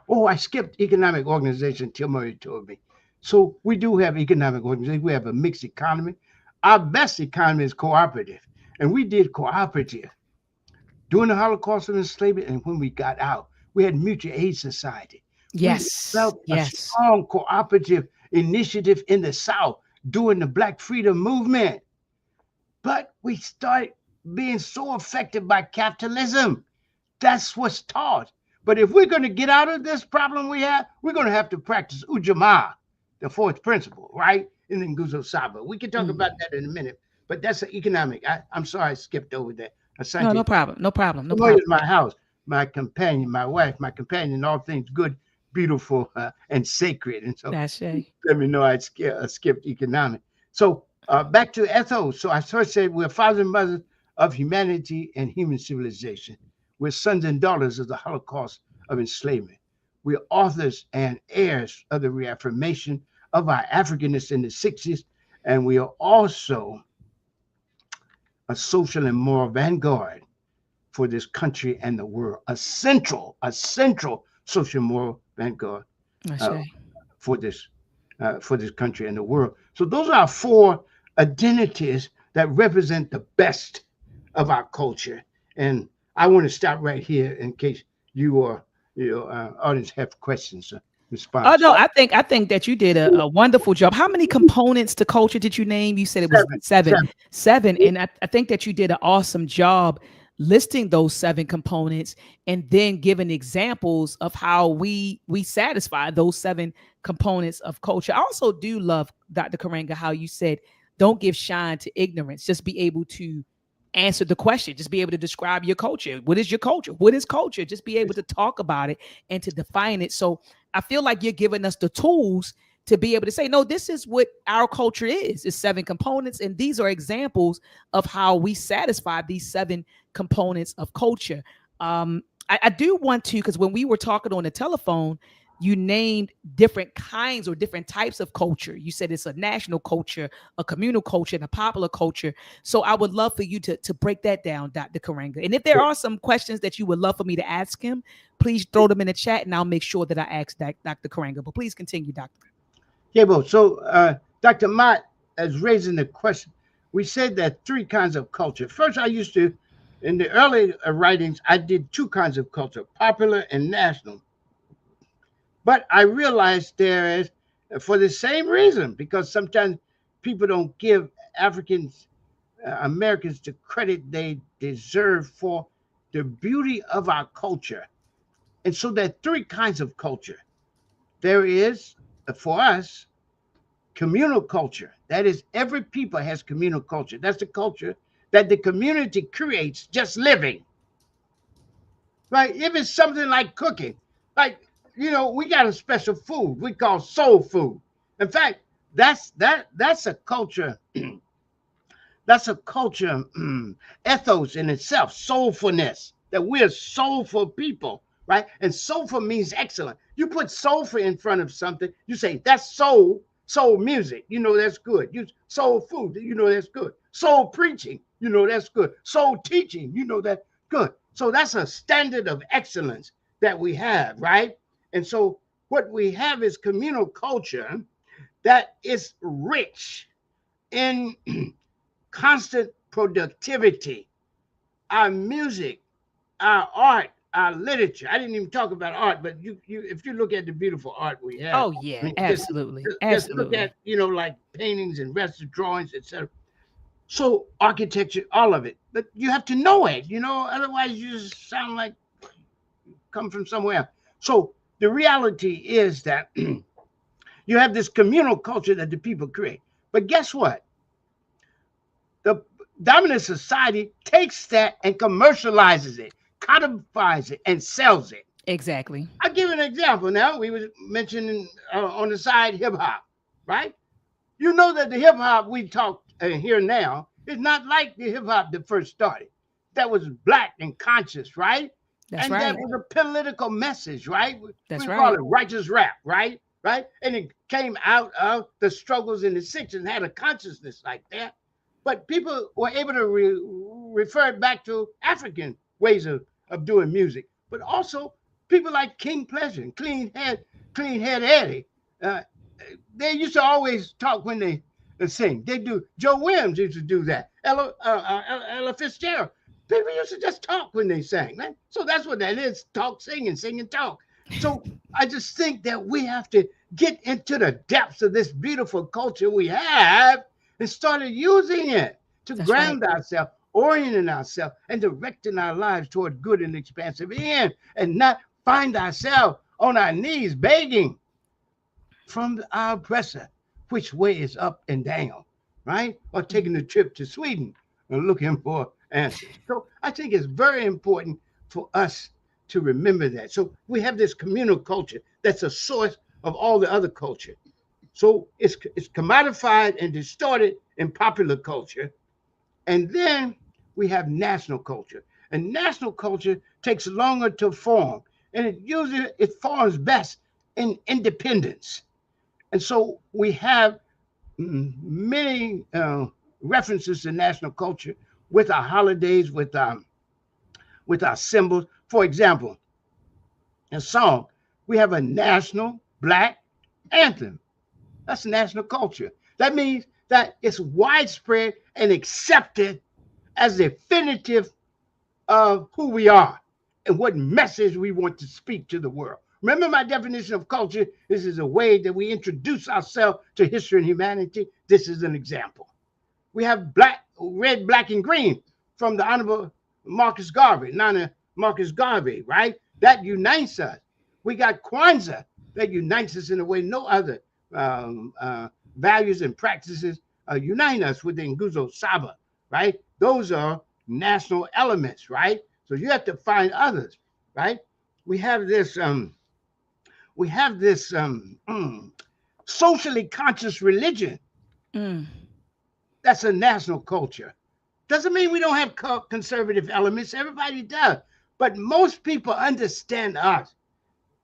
I skipped economic organization. Tim Murray told me. So we do have economic organization. We have a mixed economy. Our best economy is cooperative, and we did cooperative during the Holocaust of enslavement. And when we got out, we had mutual aid society. Yes. We felt a strong cooperative initiative in the South during the Black Freedom Movement. But we started being so affected by capitalism. That's what's taught. But if we're going to get out of this problem we have, we're going to have to practice Ujamaa, the fourth principle, right? And then Nguzo Saba. We can talk about that in a minute. But that's an economic. I'm sorry I skipped over that. No, no problem. No problem. No problem. Is my house, my companion, my wife, my companion, all things good, beautiful, and sacred. And so let me know I skipped economic. So back to ethos. So I first said we're fathers and mothers of humanity and human civilization. We're sons and daughters of the Holocaust of enslavement. We're authors and heirs of the reaffirmation of our Africanness in the 60s. And we are also a social and moral vanguard for this country and the world. A central social moral vanguard for this country and the world. So those are 4 identities that represent the best of our culture. And I want to stop right here in case you or your audience have questions. Response. Oh no, I think that you did a wonderful job. How many components to culture did you name? You said it was seven. And I think that you did an awesome job listing those 7 components and then giving examples of how we satisfy those 7 components of culture. I also do love, Dr. Karenga, how you said, don't give shine to ignorance. Just be able to answer the question. Just be able to describe your culture. What is your culture? What is culture? Just be able to talk about it and to define it. So I feel like you're giving us the tools to be able to say, no, this is what our culture is. It's 7 components. And these are examples of how we satisfy these 7 components of culture. I do want to, because when we were talking on the telephone, you named different kinds or different types of culture. You said it's a national culture, a communal culture, and a popular culture. So I would love for you to break that down, Dr. Karenga. And if there are some questions that you would love for me to ask him, please throw them in the chat and I'll make sure that I ask Dr. Karenga. But please continue, Doctor. Yeah, well, so Dr. Mott is raising the question. We said that 3 kinds of culture. First, I used to, in the early writings, I did 2 kinds of culture, popular and national. But I realized there is, for the same reason, because sometimes people don't give Africans, Americans, the credit they deserve for the beauty of our culture. And so there are 3 kinds of culture. There is, for us, communal culture. That is, every people has communal culture. That's the culture that the community creates just living. Right? If it's something like cooking, like, we got a special food we call soul food. In fact, that's a culture. That's a culture ethos in itself, soulfulness, that we're soulful people. right? And soulful means excellent. You put soulful in front of something, you say that's soul music, you know that's good. You soul food, you know that's good. Soul preaching, you know that's good. Soul teaching, you know that's good. So that's a standard of excellence that we have, right? And so what we have is communal culture that is rich in constant productivity. Our music, our art, our literature. I didn't even talk about art, but you if you look at the beautiful art we have, Oh I yeah, mean, absolutely. just look Absolutely. at, like paintings and rest drawings, etc. So architecture, all of it. But you have to know it, otherwise you just sound like come from somewhere. So the reality is that you have this communal culture that the people create. But guess what? The dominant society takes that and commercializes it, codifies it, and sells it. Exactly. I'll give you an example now. We was mentioning on the side hip hop, right? You know that the hip hop we talk here now is not like the hip hop that first started. That was black and conscious, right? That's And that right. was a political message, right? That's We call right. it righteous rap, right? Right? And it came out of the struggles in the 60s and had a consciousness like that. But people were able to refer it back to African ways of doing music. But also people like King Pleasure and Clean Head Eddie. Uh, they used to always talk when they sing. They do. Joe Williams used to do that. Ella Fitzgerald. People used to just talk when they sang, man. So that's what that is: talk, sing, and talk. So I just think that we have to get into the depths of this beautiful culture we have and started using it to That's right. ground ourselves, orienting ourselves, and directing our lives toward good and expansive end, and not find ourselves on our knees begging from our oppressor, which way is up and down, right? Or taking a trip to Sweden and looking for answers. So I think it's very important for us to remember that. So we have this communal culture that's a source of all the other culture. So it's commodified and distorted in popular culture. And then we have national culture. And national culture takes longer to form. And it forms best in independence. And so we have many references to national culture with our holidays, with our symbols. For example, in song, we have a national black anthem. That's national culture. That means that it's widespread and accepted as definitive of who we are and what message we want to speak to the world. Remember my definition of culture? This is a way that we introduce ourselves to history and humanity. This is an example. We have red, black, and green from the Honorable Nana Marcus Garvey, right? That unites us. We got Kwanzaa that unites us in a way no other values and practices unite us with the Nguzo Saba, right? Those are national elements, right? So you have to find others, right? We have this socially conscious religion. Mm. That's a national culture. Doesn't mean we don't have conservative elements. Everybody does. But most people understand us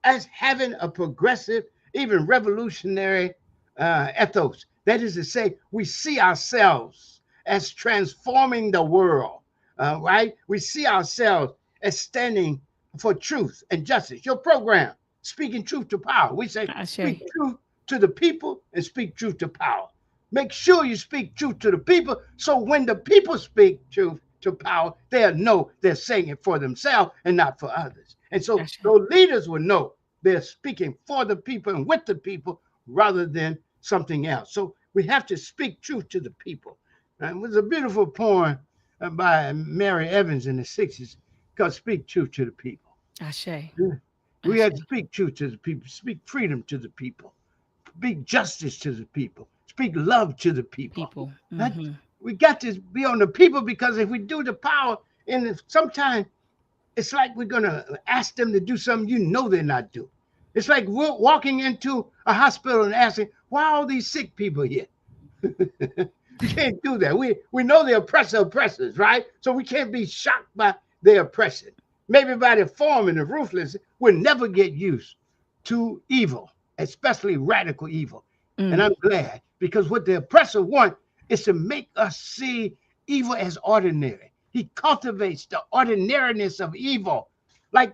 as having a progressive, even revolutionary ethos. That is to say, we see ourselves as transforming the world, right? We see ourselves as standing for truth and justice. Your program, Speaking Truth to Power. We say, speak truth to the people and speak truth to power. Make sure you speak truth to the people, so when the people speak truth to power, they'll know they're saying it for themselves and not for others. And so those leaders will know they're speaking for the people and with the people rather than something else. So we have to speak truth to the people. And it was a beautiful poem by Mary Evans in the 60s called Speak Truth to the People. Ashe. We have to speak truth to the people, speak freedom to the people, speak justice to the people, speak love to the people. Mm-hmm. We got to be on the people, because if we do the power, and sometimes it's like we're going to ask them to do something they're not doing. It's like we're walking into a hospital and asking, why are all these sick people here? You can't do that. We know the oppressors, right? So we can't be shocked by their oppression. maybe by the form and the ruthless, will never get used to evil, especially radical evil. And I'm glad, because what the oppressor wants is to make us see evil as ordinary. He cultivates the ordinariness of evil, like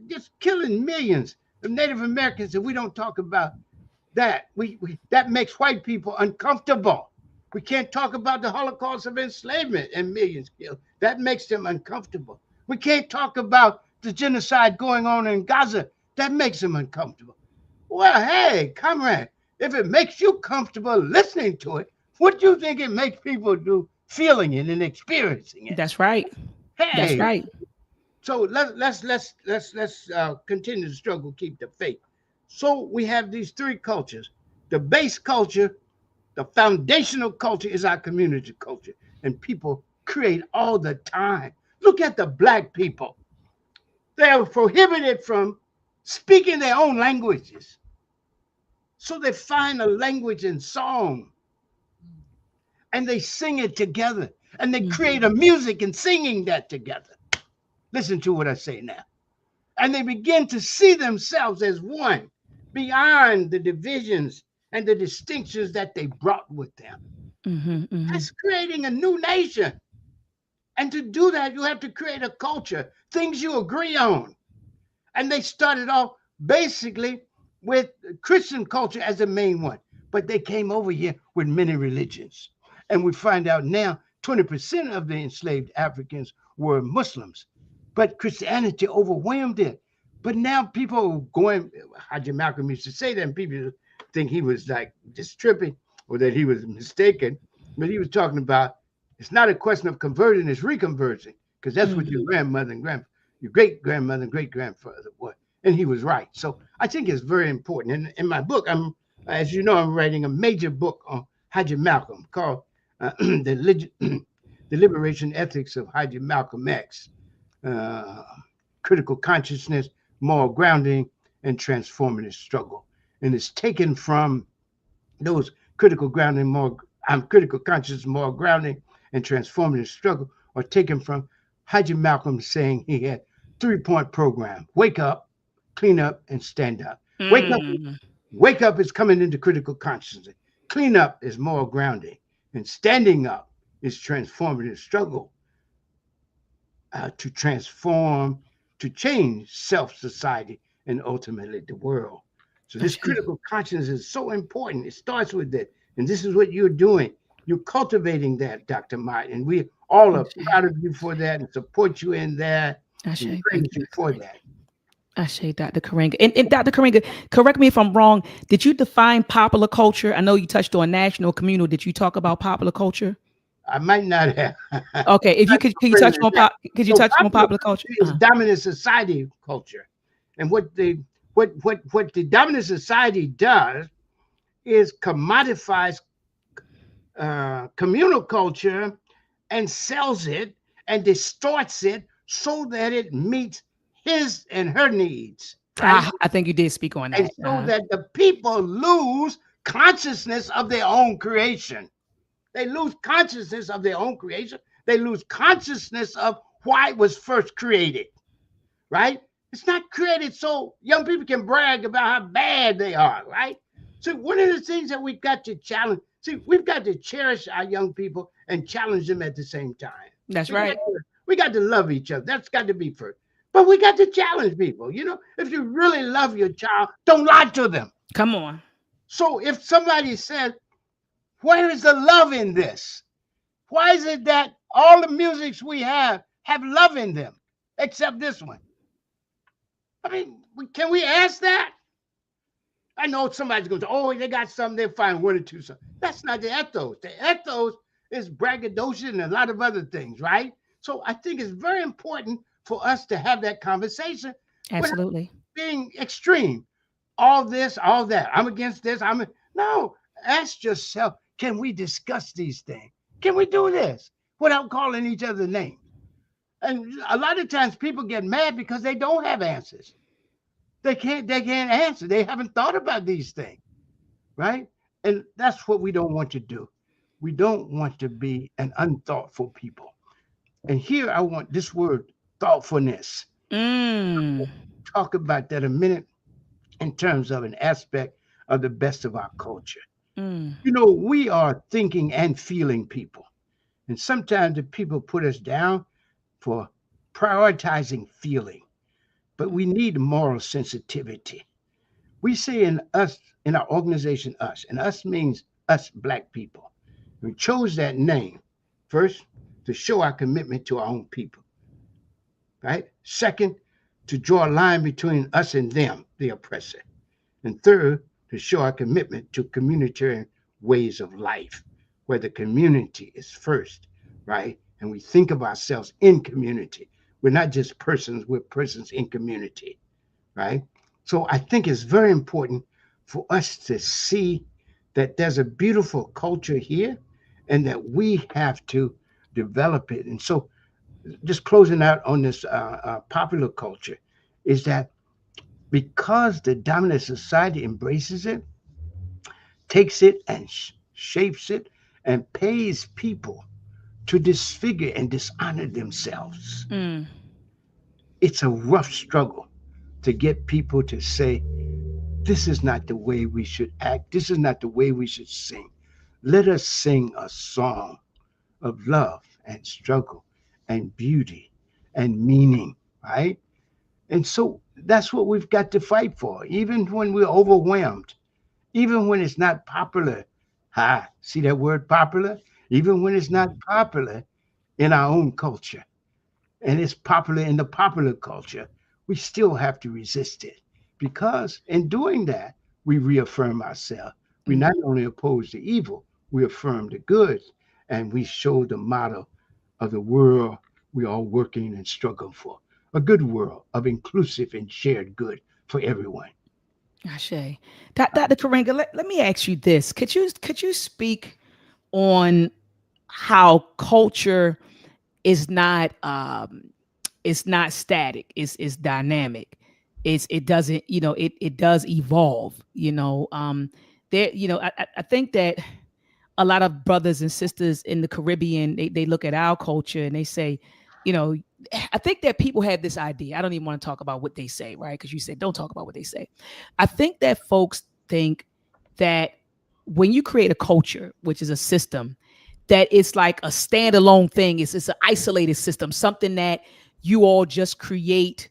just killing millions of Native Americans, and we don't talk about that. That makes white people uncomfortable. We can't talk about the Holocaust of enslavement and millions killed. That makes them uncomfortable. We can't talk about the genocide going on in Gaza. That makes them uncomfortable. Well, hey, comrade, if it makes you comfortable listening to it, what do you think it makes people do feeling it and experiencing it? That's right. That's Hey, right. so let's continue to struggle, keep the faith. So we have these three cultures. The base culture, the foundational culture is our community culture, and people create all the time. Look at the black people. They are prohibited from speaking their own languages. So they find a language in song and they sing it together and they create a music and singing that together. Listen to what I say now. And they begin to see themselves as one beyond the divisions and the distinctions that they brought with them. That's creating a new nation. And to do that, you have to create a culture, things you agree on. And they started off basically with Christian culture as the main one, but they came over here with many religions. And we find out now 20% of the enslaved Africans were Muslims, but Christianity overwhelmed it. But now people are going, Haji Malcolm used to say that, and people think he was like just tripping or that he was mistaken. But he was talking about it's not a question of converting, it's reconverting, because that's what your grandmother and your great grandmother and great grandfather were. And he was right. So I think it's very important. And in my book, as you know, I'm writing a major book on Haji Malcolm called the Liberation Ethics of Haji Malcolm X, Critical Consciousness, Moral Grounding, and Transformative Struggle. And it's taken from those critical consciousness, moral grounding, and transformative struggle are taken from Haji Malcolm saying he had 3-point program: wake up, clean up, and stand up. Wake up is coming into critical consciousness. Clean up is moral grounding, and standing up is transformative struggle to transform, to change self, society, and ultimately the world. So this critical consciousness is so important. It starts with it, and this is what you're doing. You're cultivating that, Dr. Mott, and we all are proud of you for that and support you in that. And praise you for that. I say Dr. Karenga. And Dr. Karenga, correct me if I'm wrong. Did you define popular culture? I know you touched on national, communal. Did you talk about popular culture? I might not have. Okay, if you could you touch on popular culture? It's dominant society culture, and what the dominant society does is commodifies communal culture and sells it and distorts it so that it meets his and her needs. Right? I think you did speak on that. And so that the people lose consciousness of their own creation. They lose consciousness of their own creation. They lose consciousness of why it was first created, right? It's not created so young people can brag about how bad they are, right? So one of the things that we've got to challenge, we've got to cherish our young people and challenge them at the same time. That's right. We got to love each other. That's got to be first. But we got to challenge people. You know, if you really love your child, don't lie to them. Come on. So if somebody says, where is the love in this? Why is it that all the musics we have love in them, except this one? I mean, can we ask that? I know somebody's going to say, oh, they got something, they'll find one or two songs. That's not the ethos. The ethos is braggadocious and a lot of other things, right? So I think it's very important for us to have that conversation. Absolutely. Being extreme. All this, all that. I'm against this. No, ask yourself, can we discuss these things? Can we do this without calling each other names? And a lot of times people get mad because they don't have answers. They can't answer. They haven't thought about these things, right? And that's what we don't want to do. We don't want to be an unthoughtful people. And here I want this word thoughtfulness. Mm. Talk about that a minute in terms of an aspect of the best of our culture. Mm. You know, we are thinking and feeling people. And sometimes the people put us down for prioritizing feeling, but we need moral sensitivity. We say in us, in our organization, us, and us means us black people. We chose that name first to show our commitment to our own people, right? Second, to draw a line between us and them, the oppressor. And third, to show our commitment to communitarian ways of life, where the community is first, right? And we think of ourselves in community. We're not just persons, we're persons in community, right? So I think it's very important for us to see that there's a beautiful culture here and that we have to develop it. And so, just closing out on this popular culture, is that because the dominant society embraces it, takes it and shapes it, and pays people to disfigure and dishonor themselves, Mm. it's a rough struggle to get people to say, this is not the way we should act. This is not the way we should sing. Let us sing a song of love and struggle and beauty and meaning, right? And so that's what we've got to fight for, even when we're overwhelmed, even when it's not popular. See that word popular? Even when it's not popular in our own culture and it's popular in the popular culture, we still have to resist it because in doing that, we reaffirm ourselves. We not only oppose the evil, we affirm the good, and we show the model of the world we are working and struggling for, a good world of inclusive and shared good for everyone. Ashe. Dr. Karenga, let me ask you this. Could you speak on how culture is not it's not static, it's dynamic. It doesn't, it does evolve, there, I think that a lot of brothers and sisters in the Caribbean, they look at our culture and they say, you know, I think that people have this idea. I don't even want to talk about what they say, right? Because you said don't talk about what they say. I think that folks think that when you create a culture, which is a system, that it's like a standalone thing. It's an isolated system, something that you all just create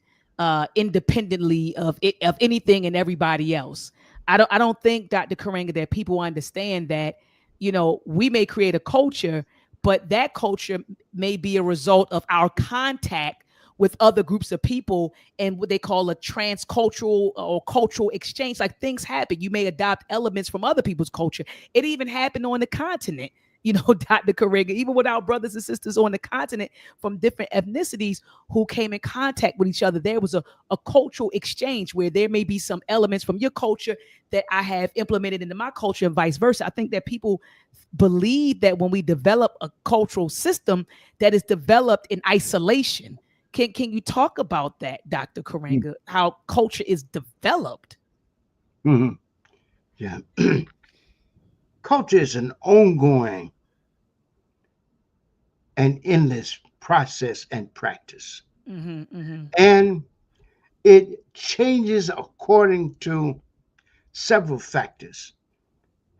independently of anything and everybody else. I don't think, Dr. Karenga, that people understand that we may create a culture, but that culture may be a result of our contact with other groups of people and what they call a transcultural or cultural exchange. Like things happen. You may adopt elements from other people's culture. It even happened on the continent, Dr. Karenga, even with our brothers and sisters on the continent from different ethnicities who came in contact with each other. There was a cultural exchange where there may be some elements from your culture that I have implemented into my culture and vice versa. I think that people believe that when we develop a cultural system that is developed in isolation. Can you talk about that, Dr. Karenga, how culture is developed? Mm-hmm. Yeah. Culture is an ongoing and endless process and practice. Mm-hmm, mm-hmm. And it changes according to several factors: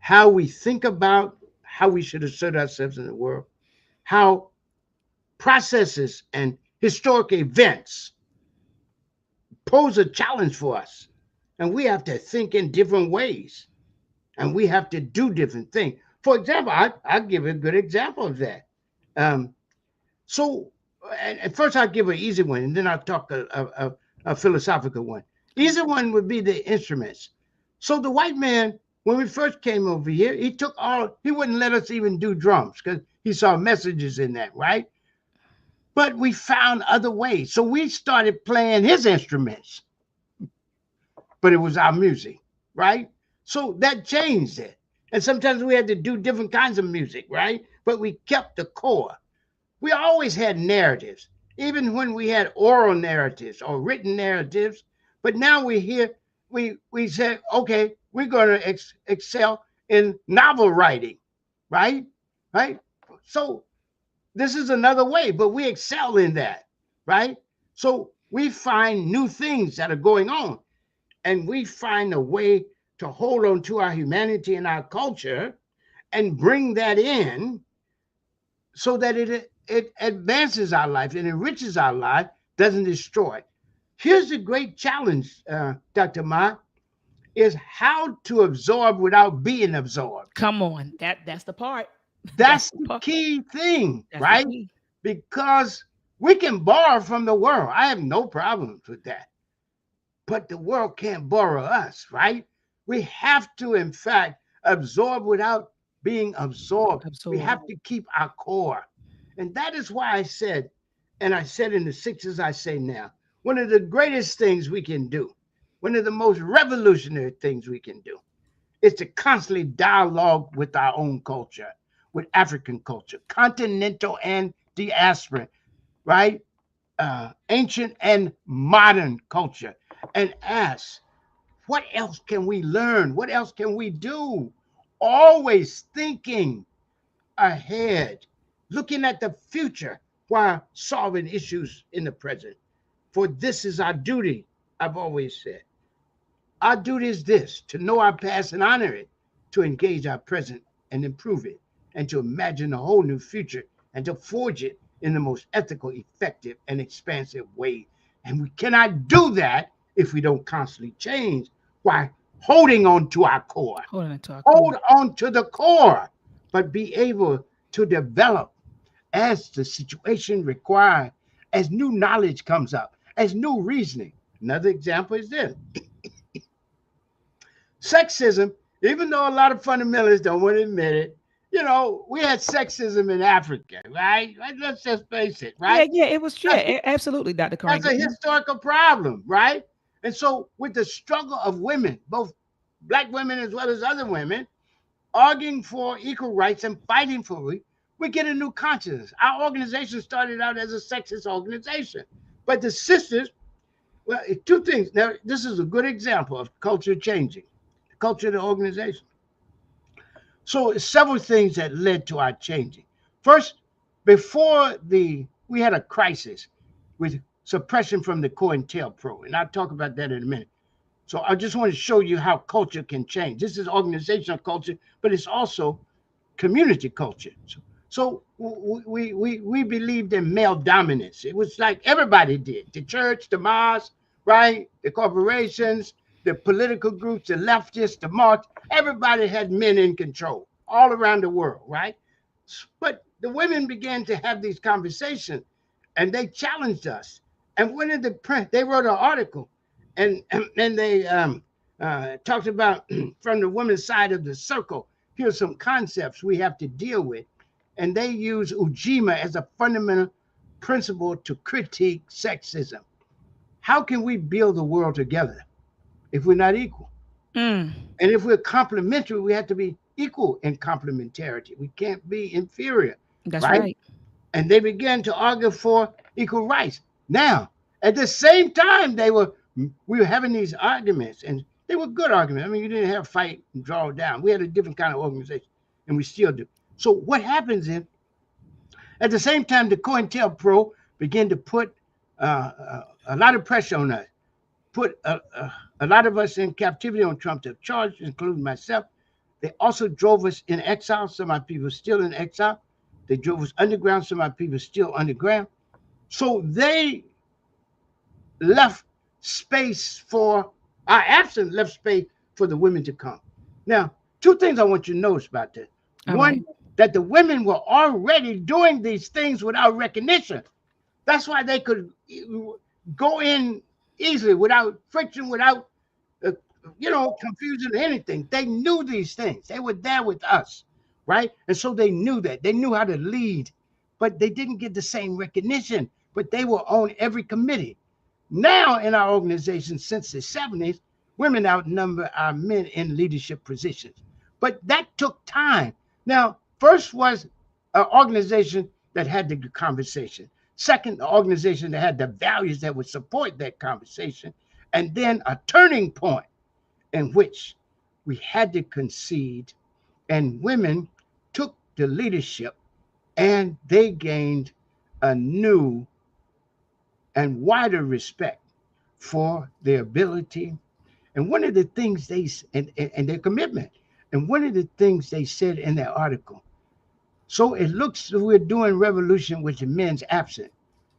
how we think about how we should assert ourselves in the world, how processes and historic events pose a challenge for us. And we have to think in different ways and we have to do different things. For example, I'll give a good example of that. Um, so, and first I'll give an easy one and then I'll talk a philosophical one. Easy one would be the instruments. So the white man, when we first came over here, he wouldn't let us even do drums because he saw messages in that, right? But we found other ways. So we started playing his instruments, but it was our music, right? So that changed it. And sometimes we had to do different kinds of music, right? But we kept the core. We always had narratives, even when we had oral narratives or written narratives. But now we're here, we said, okay, we're going to excel in novel writing, right? Right? So this is another way, but we excel in that, right? So we find new things that are going on, and we find a way to hold on to our humanity and our culture and bring that in so that it advances our life and enriches our life, doesn't destroy it. Here's the great challenge, Dr. Ma, is how to absorb without being absorbed. Come on. That's the part. That's That's the the part. key thing, That's the right? key. Because we can borrow from the world. I have no problems with that. But the world can't borrow us, right? We have to, in fact, absorb without being absorbed. We Absorb. have to keep our core. And that is why I said, and I said in the 60s, I say now, one of the greatest things we can do, one of the most revolutionary things we can do, is to constantly dialogue with our own culture, with African culture, continental and diaspora, right? Ancient and modern culture, and ask, what else can we learn? What else can we do? Always thinking ahead, looking at the future while solving issues in the present. For this is our duty, I've always said. Our duty is this: to know our past and honor it, to engage our present and improve it, and to imagine a whole new future and to forge it in the most ethical, effective, and expansive way. And we cannot do that if we don't constantly change while holding on to our core. Holding it to our core. Hold on to the core, but be able to develop as the situation requires, as new knowledge comes up, as new reasoning. Another example is this: sexism. Even though a lot of fundamentalists don't want to admit it, we had sexism in Africa, right? Let's just face it, Yeah, right? yeah, it was absolutely, Dr. That's Karenga. a historical problem, right? And so, with the struggle of women, both black women as well as other women, arguing for equal rights and fighting for it, we get a new consciousness. Our organization started out as a sexist organization, but the sisters, well, two things. Now, this is a good example of culture changing, the culture of the organization. So, several things that led to our changing. First, before we had a crisis with suppression from the COINTELPRO, and I'll talk about that in a minute. So I just want to show you how culture can change. This is organizational culture, but it's also community culture. So we believed in male dominance. It was like everybody did: the church, the mosque, right? The corporations, the political groups, the leftists, the Marx. Everybody had men in control all around the world, right? But the women began to have these conversations, and they challenged us. And one of the print, they wrote an article, and they talked about from the women's side of the circle. Here's some concepts we have to deal with, and they use Ujima as a fundamental principle to critique sexism. How can we build the world together if we're not equal? Mm, And if we're complementary, we have to be equal in complementarity. We can't be inferior, that's right? right. And they began to argue for equal rights. Now, at the same time, we were having these arguments, and they were good arguments. I mean, you didn't have fight and draw down. We had a different kind of organization, and we still do. So what happens is, at the same time, the COINTELPRO began to put a lot of pressure on us, put a lot of us in captivity on Trump charges, including myself. They also drove us in exile. Some of our people are still in exile. They drove us underground. Some of our people are still underground. So they left space for our absence, left space for the women to come. Now, two things I want you to notice about this. All One, right. that the women were already doing these things without recognition. That's why they could go in easily, without friction, without uh, confusion or anything. They knew these things. They were there with us, right? And so they knew that. They knew how to lead, but they didn't get the same recognition. But they were on every committee. Now, in our organization, since the 70s, women outnumber our men in leadership positions. But that took time. Now, first was an organization that had the conversation. Second, an organization that had the values that would support that conversation. And then a turning point in which we had to concede, and women took the leadership, and they gained a new and wider respect for their ability. And one of the things and their commitment, and one of the things they said in their article, so it looks we're doing revolution with the men's absent.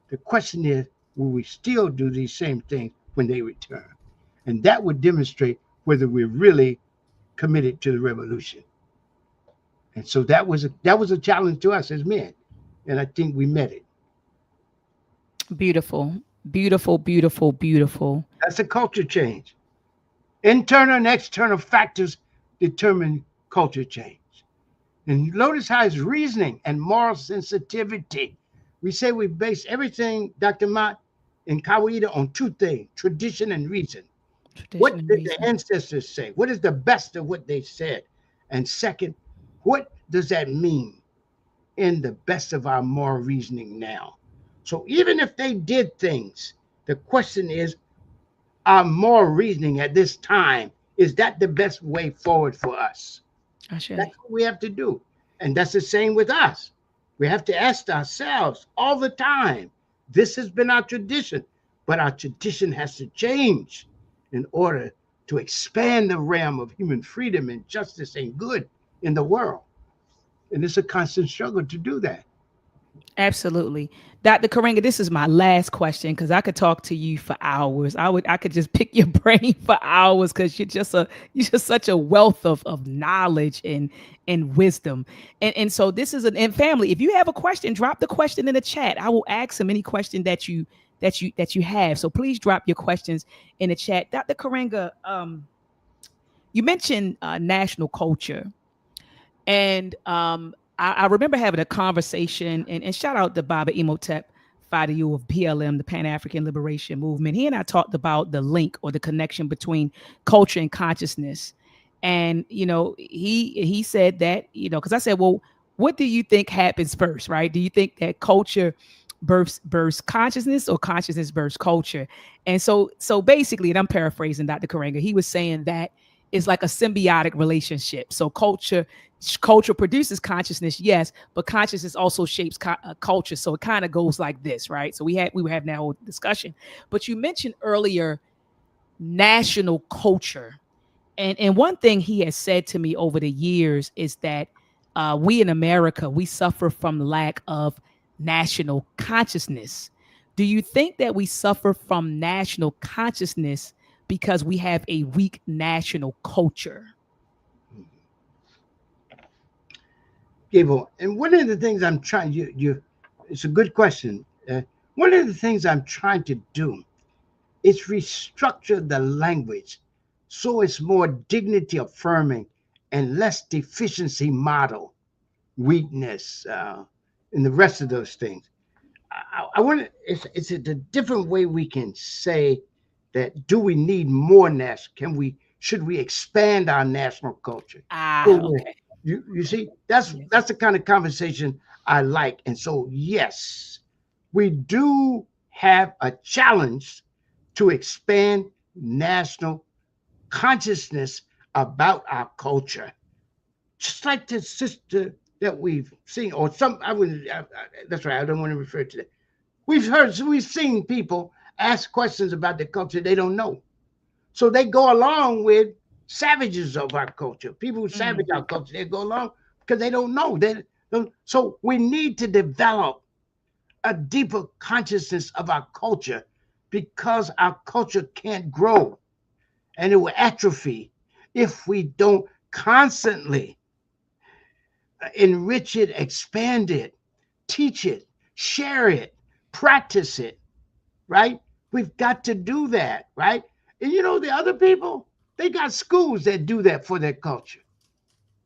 The question is, will we still do these same things when they return? And that would demonstrate whether we're really committed to the revolution. And so that was a challenge to us as men, and I think we met it. Beautiful, beautiful, beautiful, beautiful. That's a culture change. Internal and external factors determine culture change. And notice how it's reasoning and moral sensitivity. We say we base everything, Dr. Mott and Kawaida, on two things: tradition and reason. Tradition What and did the reason. ancestors say? What is the best of what they said? And second, what does that mean in the best of our moral reasoning now? So even if they did things, the question is, our moral reasoning at this time, is that the best way forward for us? That's Ashe. what we have to do. And that's the same with us. We have to ask ourselves all the time. This has been our tradition, but our tradition has to change in order to expand the realm of human freedom and justice and good in the world. And it's a constant struggle to do that. Absolutely. Dr. Karenga, this is my last question because I could talk to you for hours. I could just pick your brain for hours because you're just such a wealth of knowledge and wisdom. And so this is and family, if you have a question, drop the question in the chat. I will ask them any question that you have. So please drop your questions in the chat. Dr. Karenga, you mentioned national culture. And I remember having a conversation, and shout out to Baba Imhotep Fadiu of PLM, the Pan African Liberation Movement. He and I talked about the link or the connection between culture and consciousness. And he said that, because I said, well, what do you think happens first, right? Do you think that culture births consciousness, or consciousness births culture? And so basically, and I'm paraphrasing Dr. Karenga, he was saying that it's like a symbiotic relationship. So culture produces consciousness, yes, but consciousness also shapes culture. So it kind of goes like this, right? So we were having that whole discussion. But you mentioned earlier national culture, and one thing he has said to me over the years is that we in America, we suffer from lack of national consciousness. Do you think that we suffer from national consciousness because we have a weak national culture? Gable, and one of the things I'm trying it's a good question. One of the things I'm trying to do is restructure the language so it's more dignity affirming and less deficiency model, weakness, and the rest of those things. I want to. It's a different way we can say that. Do we need more national? Should we expand our national culture? Okay. You see, that's the kind of conversation I like. And so, yes, we do have a challenge to expand national consciousness about our culture. Just like the sister that we've seen, or some, I wouldn't, that's right, I don't want to refer to that. We've seen people ask questions about the culture they don't know. So they go along with savages of our culture, people who savage our culture. They go along because they don't know. So we need to develop a deeper consciousness of our culture, because our culture can't grow and it will atrophy if we don't constantly enrich it, expand it, teach it, share it, practice it, right? We've got to do that, right? And the other people, they got schools that do that for their culture.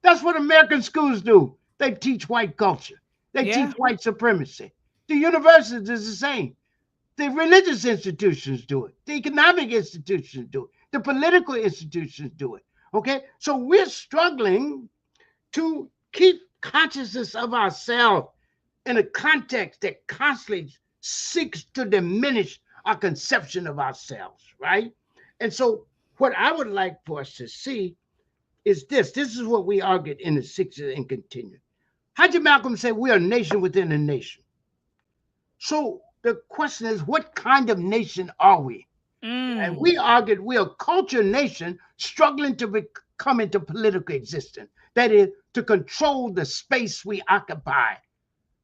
That's what American schools do. They teach white culture. They teach white supremacy. The universities is the same. The religious institutions do it. The economic institutions do it. The political institutions do it. Okay? So we're struggling to keep consciousness of ourselves in a context that constantly seeks to diminish our conception of ourselves, right? And so what I would like for us to see is this. This is what we argued in the 60s and continue. Haji Malcolm said we are a nation within a nation. So the question is, what kind of nation are we? And Mm. we argued we're a culture nation struggling to come into political existence. That is, to control the space we occupy,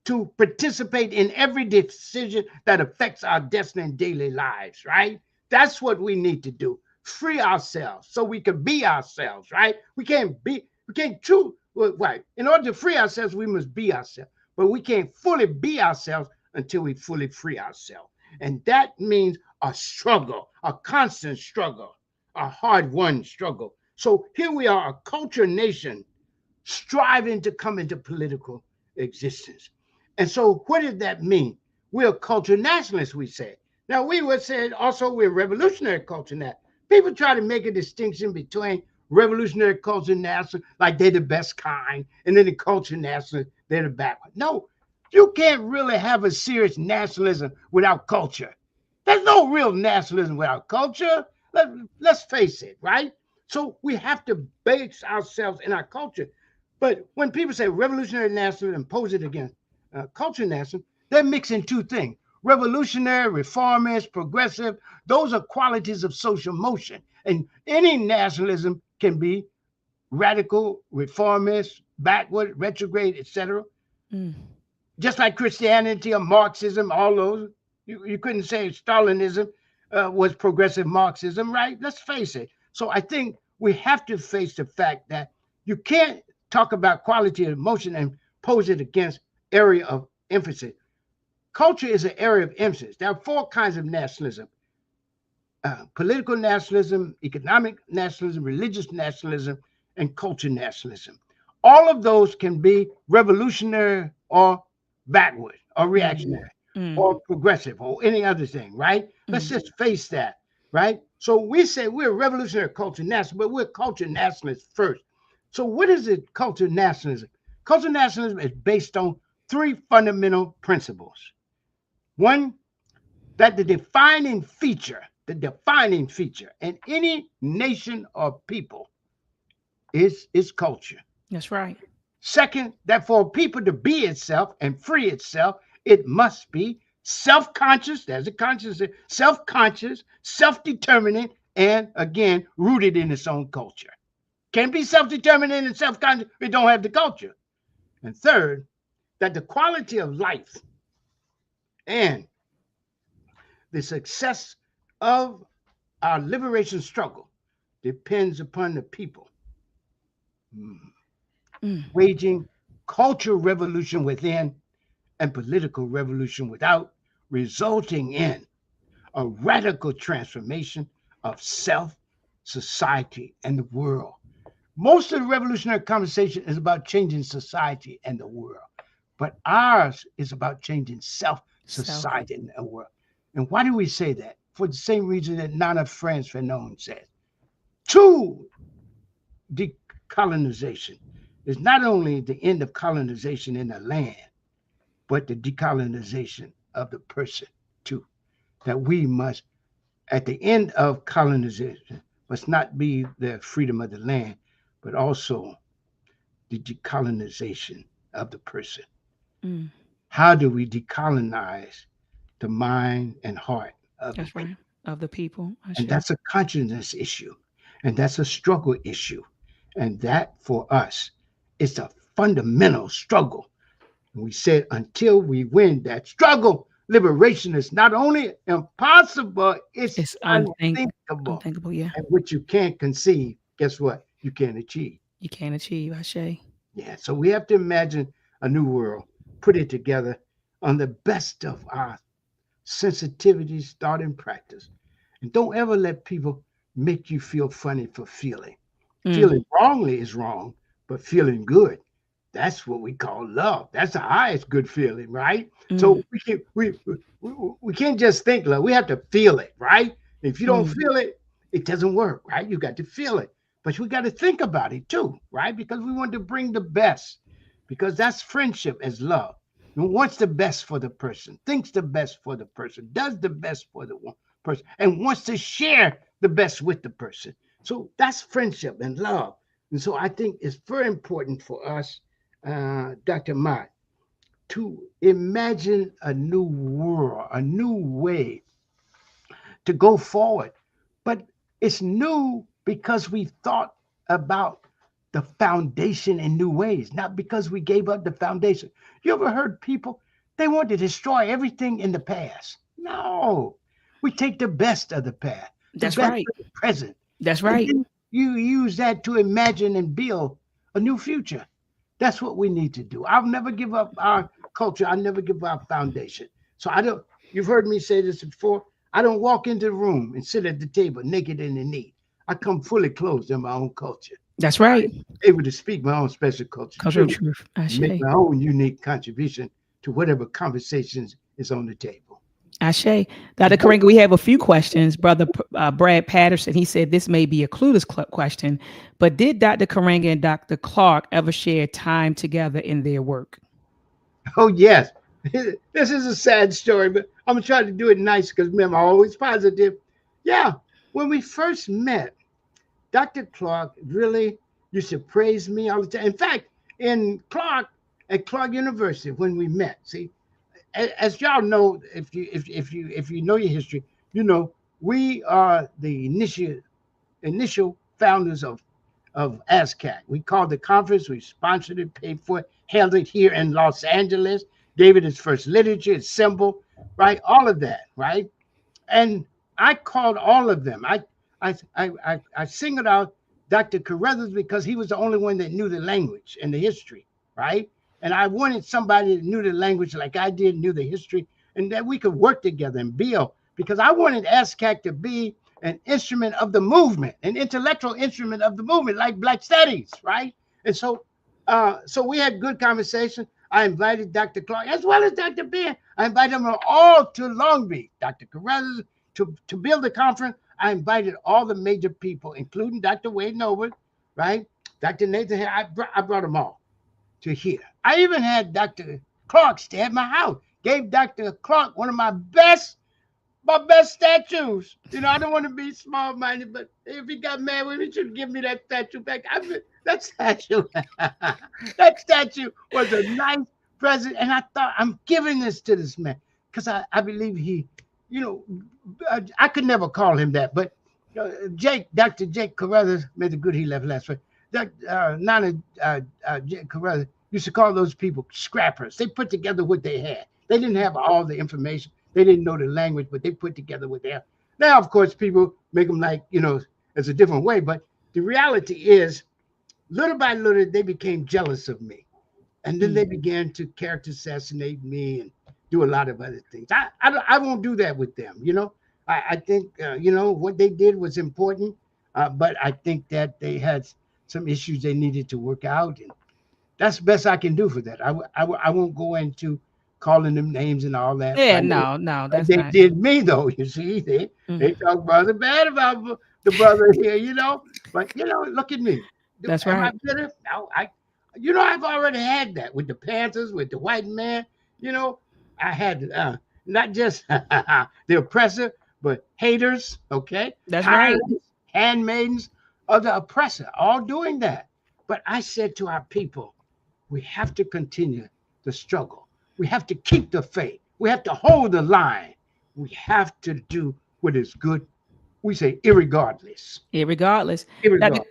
to participate in every decision that affects our destiny and daily lives, right? That's what we need to do. Free ourselves so we can be ourselves, right? We can't choose, right? In order to free ourselves, we must be ourselves. But we can't fully be ourselves until we fully free ourselves. And that means a struggle, a constant struggle, a hard-won struggle. So here we are, a culture nation striving to come into political existence. And so what did that mean? We're a culture nationalists, we say. Now, we would say also we're revolutionary culture now. People try to make a distinction between revolutionary culture nationalists, like they're the best kind, and then the culture nationalists, they're the bad one. No, you can't really have a serious nationalism without culture. There's no real nationalism without culture. Let's face it, right? So we have to base ourselves in our culture. But when people say revolutionary nationalism and pose it against culture nationalism, they're mixing two things. Revolutionary, reformist, progressive, those are qualities of social motion. And any nationalism can be radical, reformist, backward, retrograde, etc. Mm. Just like Christianity or Marxism, all those. You couldn't say Stalinism was progressive Marxism, right? Let's face it. So I think we have to face the fact that you can't talk about quality of motion and pose it against area of emphasis. Culture is an area of emphasis. There are four kinds of nationalism: political nationalism, economic nationalism, religious nationalism, and culture nationalism. All of those can be revolutionary or backward or reactionary or progressive or any other thing, right? Let's just face that, right? So we say we're revolutionary culture nationalists, but we're culture nationalists first. So what is it, culture nationalism? Culture nationalism is based on three fundamental principles. One, that the defining feature in any nation or people is its culture. That's right. Second, that for people to be itself and free itself, it must be self-conscious, there's a conscious, self-conscious, self-determinate, and again, rooted in its own culture. Can't be self-determinate and self-conscious if we don't have the culture. And third, that the quality of life and the success of our liberation struggle depends upon the people waging cultural revolution within and political revolution without, resulting in a radical transformation of self, society, and the world. Most of the revolutionary conversation is about changing society and the world, but ours is about changing self, society, and the world. And why do we say that? For the same reason that Nana France Fanon says. True decolonization is not only the end of colonization in the land, but the decolonization of the person too. That we must, at the end of colonization, must not be the freedom of the land, but also the decolonization of the person. Mm. How do we decolonize the mind and heart of That's the people? right. Of the people. And that's a consciousness issue, and that's a struggle issue. And that for us is a fundamental struggle. And we said until we win that struggle, liberation is not only impossible, it's unthinkable. unthinkable, yeah. And what you can't conceive, guess what? You can't achieve. You can't achieve, Ashe. Yeah, so we have to imagine a new world, put it together on the best of our sensitivities, thought, and practice. And don't ever let people make you feel funny for feeling. Feeling wrongly is wrong, but feeling good, that's what we call love. That's the highest good feeling, right? So we can't just think love. We have to feel it, right? If you don't feel it, it doesn't work, right? You got to feel it. But we got to think about it too, right? Because we want to bring the best, because that's friendship as love. Who wants the best for the person, thinks the best for the person, does the best for the one person, and wants to share the best with the person. So that's friendship and love. And so I think it's very important for us, Dr. Mott, to imagine a new world, a new way to go forward. But it's new because we thought about the foundation in new ways, not because we gave up the foundation. You ever heard people, they want to destroy everything in the past? No. We take the best of the past, the That's best right. of the present, That's and right. then you use that to imagine and build a new future. That's what we need to do. I'll never give up our culture. I'll never give up our foundation. So I don't, you've heard me say this before. I don't walk into the room and sit at the table naked and in need. I come fully clothed in my own culture, That's right. able to speak my own special culture Cultural truth, truth. and make Ashe. my own unique contribution to whatever conversations is on the table. Ashe. Dr. Karenga, we have a few questions. Brother Brad Patterson, he said this may be a clueless question, but did Dr. Karenga and Dr. Clark ever share time together in their work? Oh, yes. This is a sad story, but I'm going to try to do it nice because remember, I'm always positive. Yeah. When we first met, Dr. Clark really used to praise me all the time. In fact, at Clark University, when we met, see, as y'all know, if you know your history, you know we are the initial founders of ASCAC. We called the conference, we sponsored it, paid for it, held it here in Los Angeles, gave it its first literature, its symbol, right? All of that, right? And I called all of them. I singled out Dr. Carruthers because he was the only one that knew the language and the history, right? And I wanted somebody that knew the language like I did, knew the history, and that we could work together and build. Because I wanted ASCAC to be an instrument of the movement, an intellectual instrument of the movement, like Black Studies, right? And so we had good conversation. I invited Dr. Clark as well as Dr. Ben. I invited them all to Long Beach. Dr. Carruthers to build the conference. I invited all the major people, including Dr. Wade Norbert, right? Dr. Nathan. I brought them all to here. I even had Dr. Clark stay at my house. Gave Dr. Clark one of my best statues. You know, I don't want to be small-minded, but if he got mad with me, he should give me that statue back. That statue, that statue was a nice present, and I thought I'm giving this to this man because I believe he, you know, I could never call him that, but Dr. Jake Carruthers, may the good he left last week. Nana Jake Carruthers used to call those people scrappers. They put together what they had. They didn't have all the information. They didn't know the language, but they put together what they have. Now, of course, people make them like, it's a different way. But the reality is, little by little, they became jealous of me. And then they began to character assassinate me and do a lot of other things. I won't do that with them. I think, what they did was important. But I think that they had some issues they needed to work out. And that's the best I can do for that. I won't go into calling them names and all that. Yeah, no, that's They not. did me though. You see, they talk brother bad about the brother here, But look at me. That's Am I right. bitter? No, I've already had that with the Panthers, with the white man. I had not just the oppressor, but haters. Okay, That's right. tyrants, handmaidens of the oppressor, all doing that. But I said to our people, we have to continue the struggle. We have to keep the faith. We have to hold the line. We have to do what is good. We say irregardless. Irregardless. Dr. Irregardless.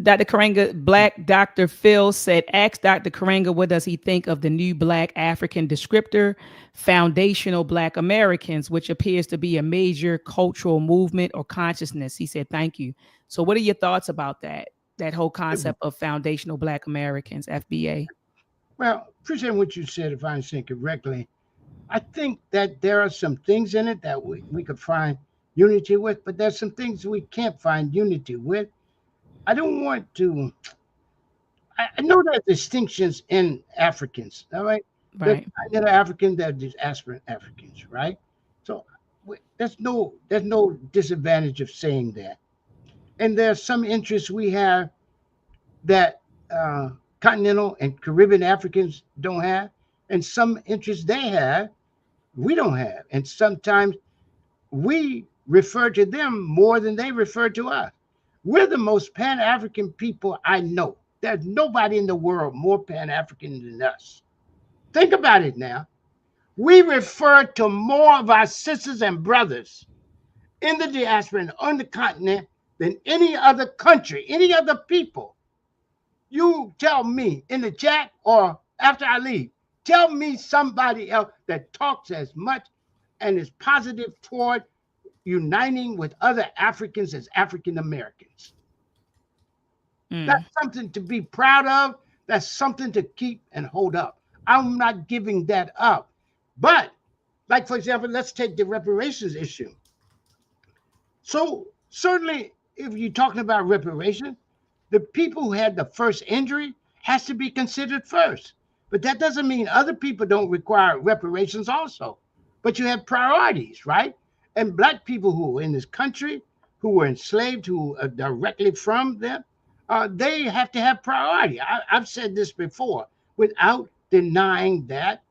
Dr. Karenga, Black Dr. Phil said, ask Dr. Karenga, what does he think of the new Black African descriptor, foundational Black Americans, which appears to be a major cultural movement or consciousness? He said, thank you. So what are your thoughts about that whole concept of foundational Black Americans, FBA? Well, appreciate what you said, if I understand correctly. I think that there are some things in it that we could find unity with, but there's some things we can't find unity with. I don't want to. I know there are distinctions in Africans, all right? Right. There are Africans, there are diaspora Africans, right? So there's no disadvantage of saying that. And there's some interests we have that continental and Caribbean Africans don't have, and some interests they have we don't have. And sometimes we refer to them more than they refer to us. We're the most Pan-African people I know. There's nobody in the world more Pan-African than us. Think about it now. We refer to more of our sisters and brothers in the diaspora and on the continent than any other country, any other people. You tell me in the chat or after I leave, tell me somebody else that talks as much and is positive toward uniting with other Africans as African Americans. That's something to be proud of. That's something to keep and hold up. I'm not giving that up. But, like, for example, let's take the reparations issue. So, certainly, if you're talking about reparations, the people who had the first injury has to be considered first. But that doesn't mean other people don't require reparations also. But you have priorities, right? And Black people who were in this country, who were enslaved, who are directly from them, they have to have priority. I've said this before, without denying that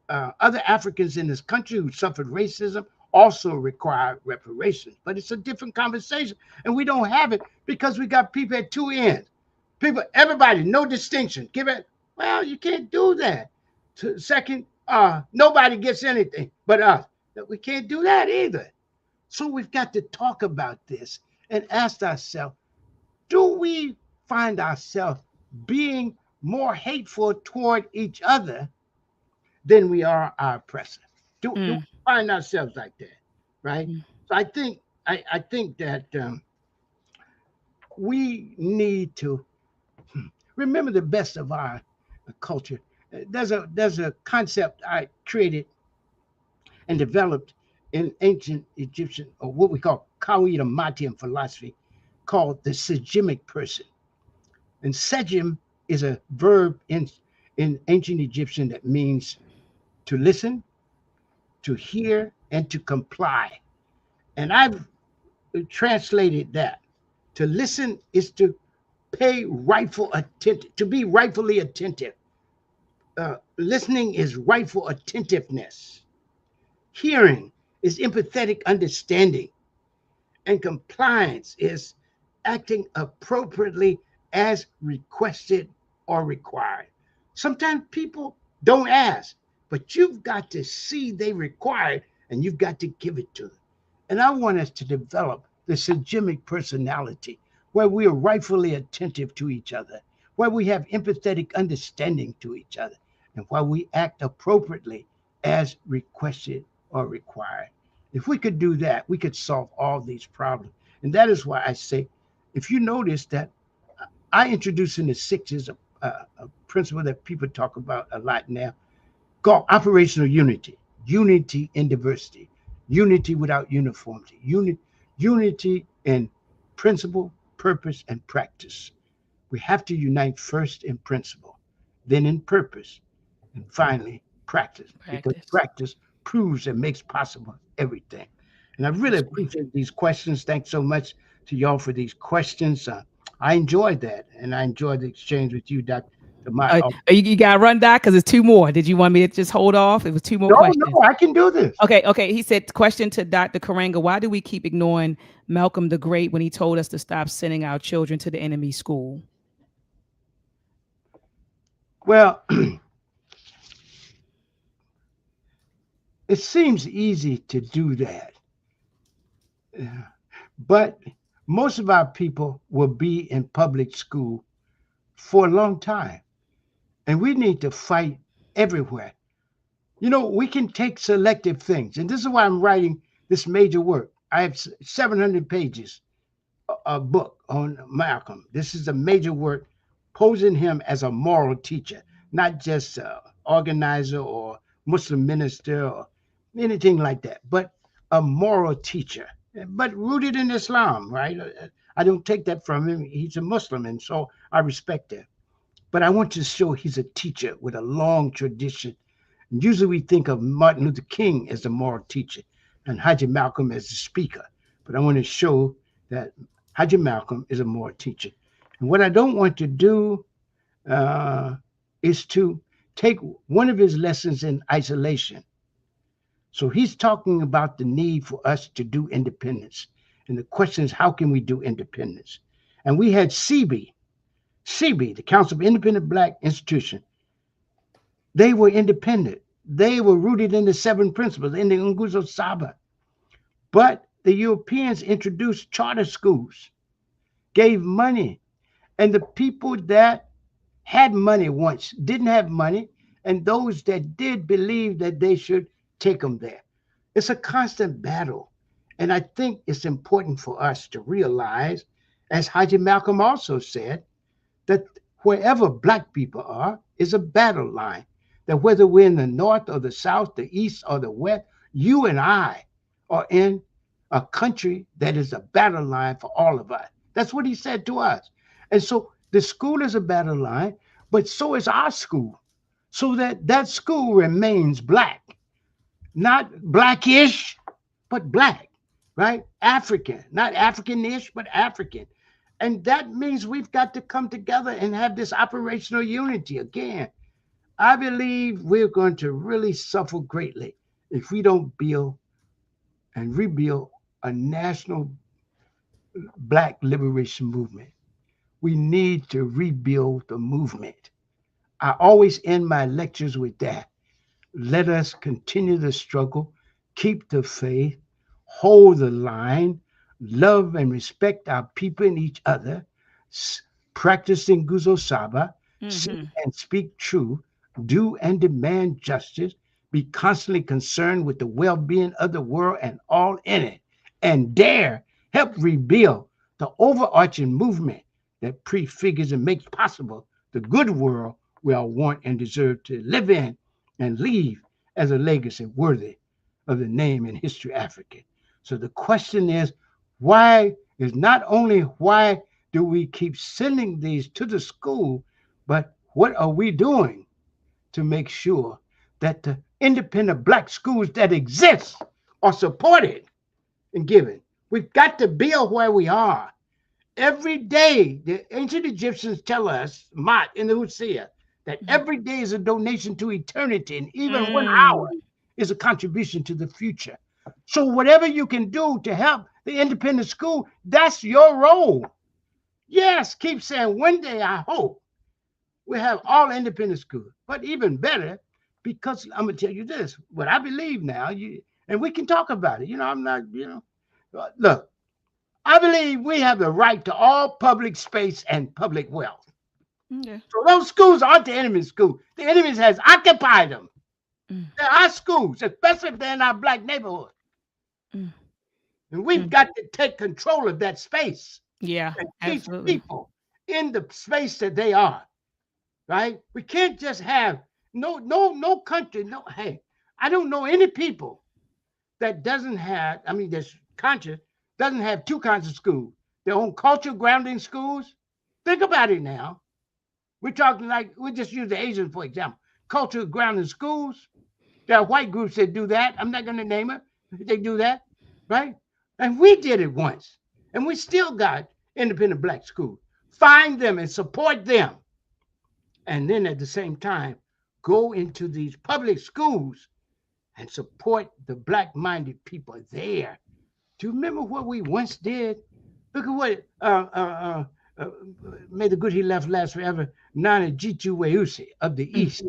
other Africans in this country who suffered racism also require reparations. But it's a different conversation. And we don't have it because we got people at two ends. People, everybody, no distinction. Give it, well, you can't do that. Second, nobody gets anything but us. We can't do that either. So we've got to talk about this and ask ourselves, do we find ourselves being more hateful toward each other than we are our oppressor? Do we find ourselves like that, right? So I think that we need to remember the best of our culture. There's a concept I created and developed in ancient Egyptian, or what we call Kawida Matian philosophy, called the Sejimic person. And Sejim is a verb in ancient Egyptian that means to listen, to hear, and to comply. And I've translated that. To listen is to pay rightful attention, to be rightfully attentive. Listening is rightful attentiveness. Hearing is empathetic understanding. And compliance is acting appropriately as requested or required. Sometimes people don't ask, but you've got to see they require it and you've got to give it to them. And I want us to develop the Sejimic personality where we are rightfully attentive to each other, where we have empathetic understanding to each other, and where we act appropriately as requested or required. If we could do that, we could solve all these problems. And that is why I say, if you notice that I introduced in the 60s a principle that people talk about a lot now, called operational unity, unity in diversity, unity without uniformity, unity in principle, purpose, and practice. We have to unite first in principle, then in purpose, and finally practice. Because practice proves and makes possible everything. And I really appreciate these questions. Thanks so much to y'all for these questions. I enjoyed that, and I enjoyed the exchange with you, Dr. Mott. You got to run, Doc, because it's two more. Did you want me to just hold off? It was two more questions. No, I can do this. Okay. He said, question to Dr. Karenga, why do we keep ignoring Malcolm the Great when he told us to stop sending our children to the enemy school? Well, it seems easy to do that. But most of our people will be in public school for a long time. And we need to fight everywhere. You know, we can take selective things. And this is why I'm writing this major work. I have 700 pages, a book on Malcolm. This is a major work posing him as a moral teacher, not just an organizer or Muslim minister or anything like that, but a moral teacher, but rooted in Islam, right? I don't take that from him. He's a Muslim, and so I respect that. But I want to show he's a teacher with a long tradition. And usually we think of Martin Luther King as the moral teacher and Haji Malcolm as the speaker. But I want to show that Haji Malcolm is a moral teacher. And what I don't want to do is to take one of his lessons in isolation. So he's talking about the need for us to do independence. And the question is, how can we do independence? And we had CB, the Council of Independent Black Institution, They were independent. They were rooted in the seven principles, in the Nguzo Saba. But the Europeans introduced charter schools, gave money, and the people that had money once didn't have money, and those that did believe that they should take them there. It's a constant battle. And I think it's important for us to realize, as Haji Malcolm also said, that wherever black people are is a battle line. That whether we're in the north or the south, the east or the west, you and I are in a country that is a battle line for all of us. That's what he said to us. And so the school is a battle line, but so is our school. So that that school remains black, not blackish, but black, right? African, not Africanish, but African. And that means we've got to come together and have this operational unity again. I believe we're going to really suffer greatly if we don't build and rebuild a national black liberation movement. We need to rebuild the movement. I always end my lectures with that. Let us continue the struggle, keep the faith, hold the line, love and respect our people and each other, practicing Guzo Saba, seek and speak true, do and demand justice, be constantly concerned with the well being of the world and all in it, and dare help rebuild the overarching movement that prefigures and makes possible the good world we all want and deserve to live in and leave as a legacy worthy of the name and history African. So the question is, why is not only why do we keep sending these to the school, but what are we doing to make sure that the independent black schools that exist are supported and given? We've got to build where we are. Every day, the ancient Egyptians tell us, Mat in the Hosea, that every day is a donation to eternity, and even 1 hour is a contribution to the future. So whatever you can do to help the independent school, that's your role. Yes, keep saying one day I hope we have all independent schools, but even better, because I'm gonna tell you this, what I believe now, and we can talk about it. I'm not, look, I believe we have the right to all public space and public wealth. Okay. So those schools aren't the enemy's school. The enemy has occupied them. They're our schools, especially if they're in our black neighborhood. And we've got to take control of that space. Yeah, And teach absolutely. people in the space that they are. Right? We can't just have no country. No, hey, I don't know any people that doesn't have, that's conscious, doesn't have two kinds of schools. Their own cultural grounding schools. Think about it now. We're talking like, we just use the Asians, for example. Cultural grounding schools. There are white groups that do that. I'm not going to name it. They do that, right? And we did it once. And we still got independent black schools. Find them and support them. And then at the same time, go into these public schools and support the black-minded people there. Do you remember what we once did? Look at what may the good he left last forever, Nana Jitu Weusi of the East,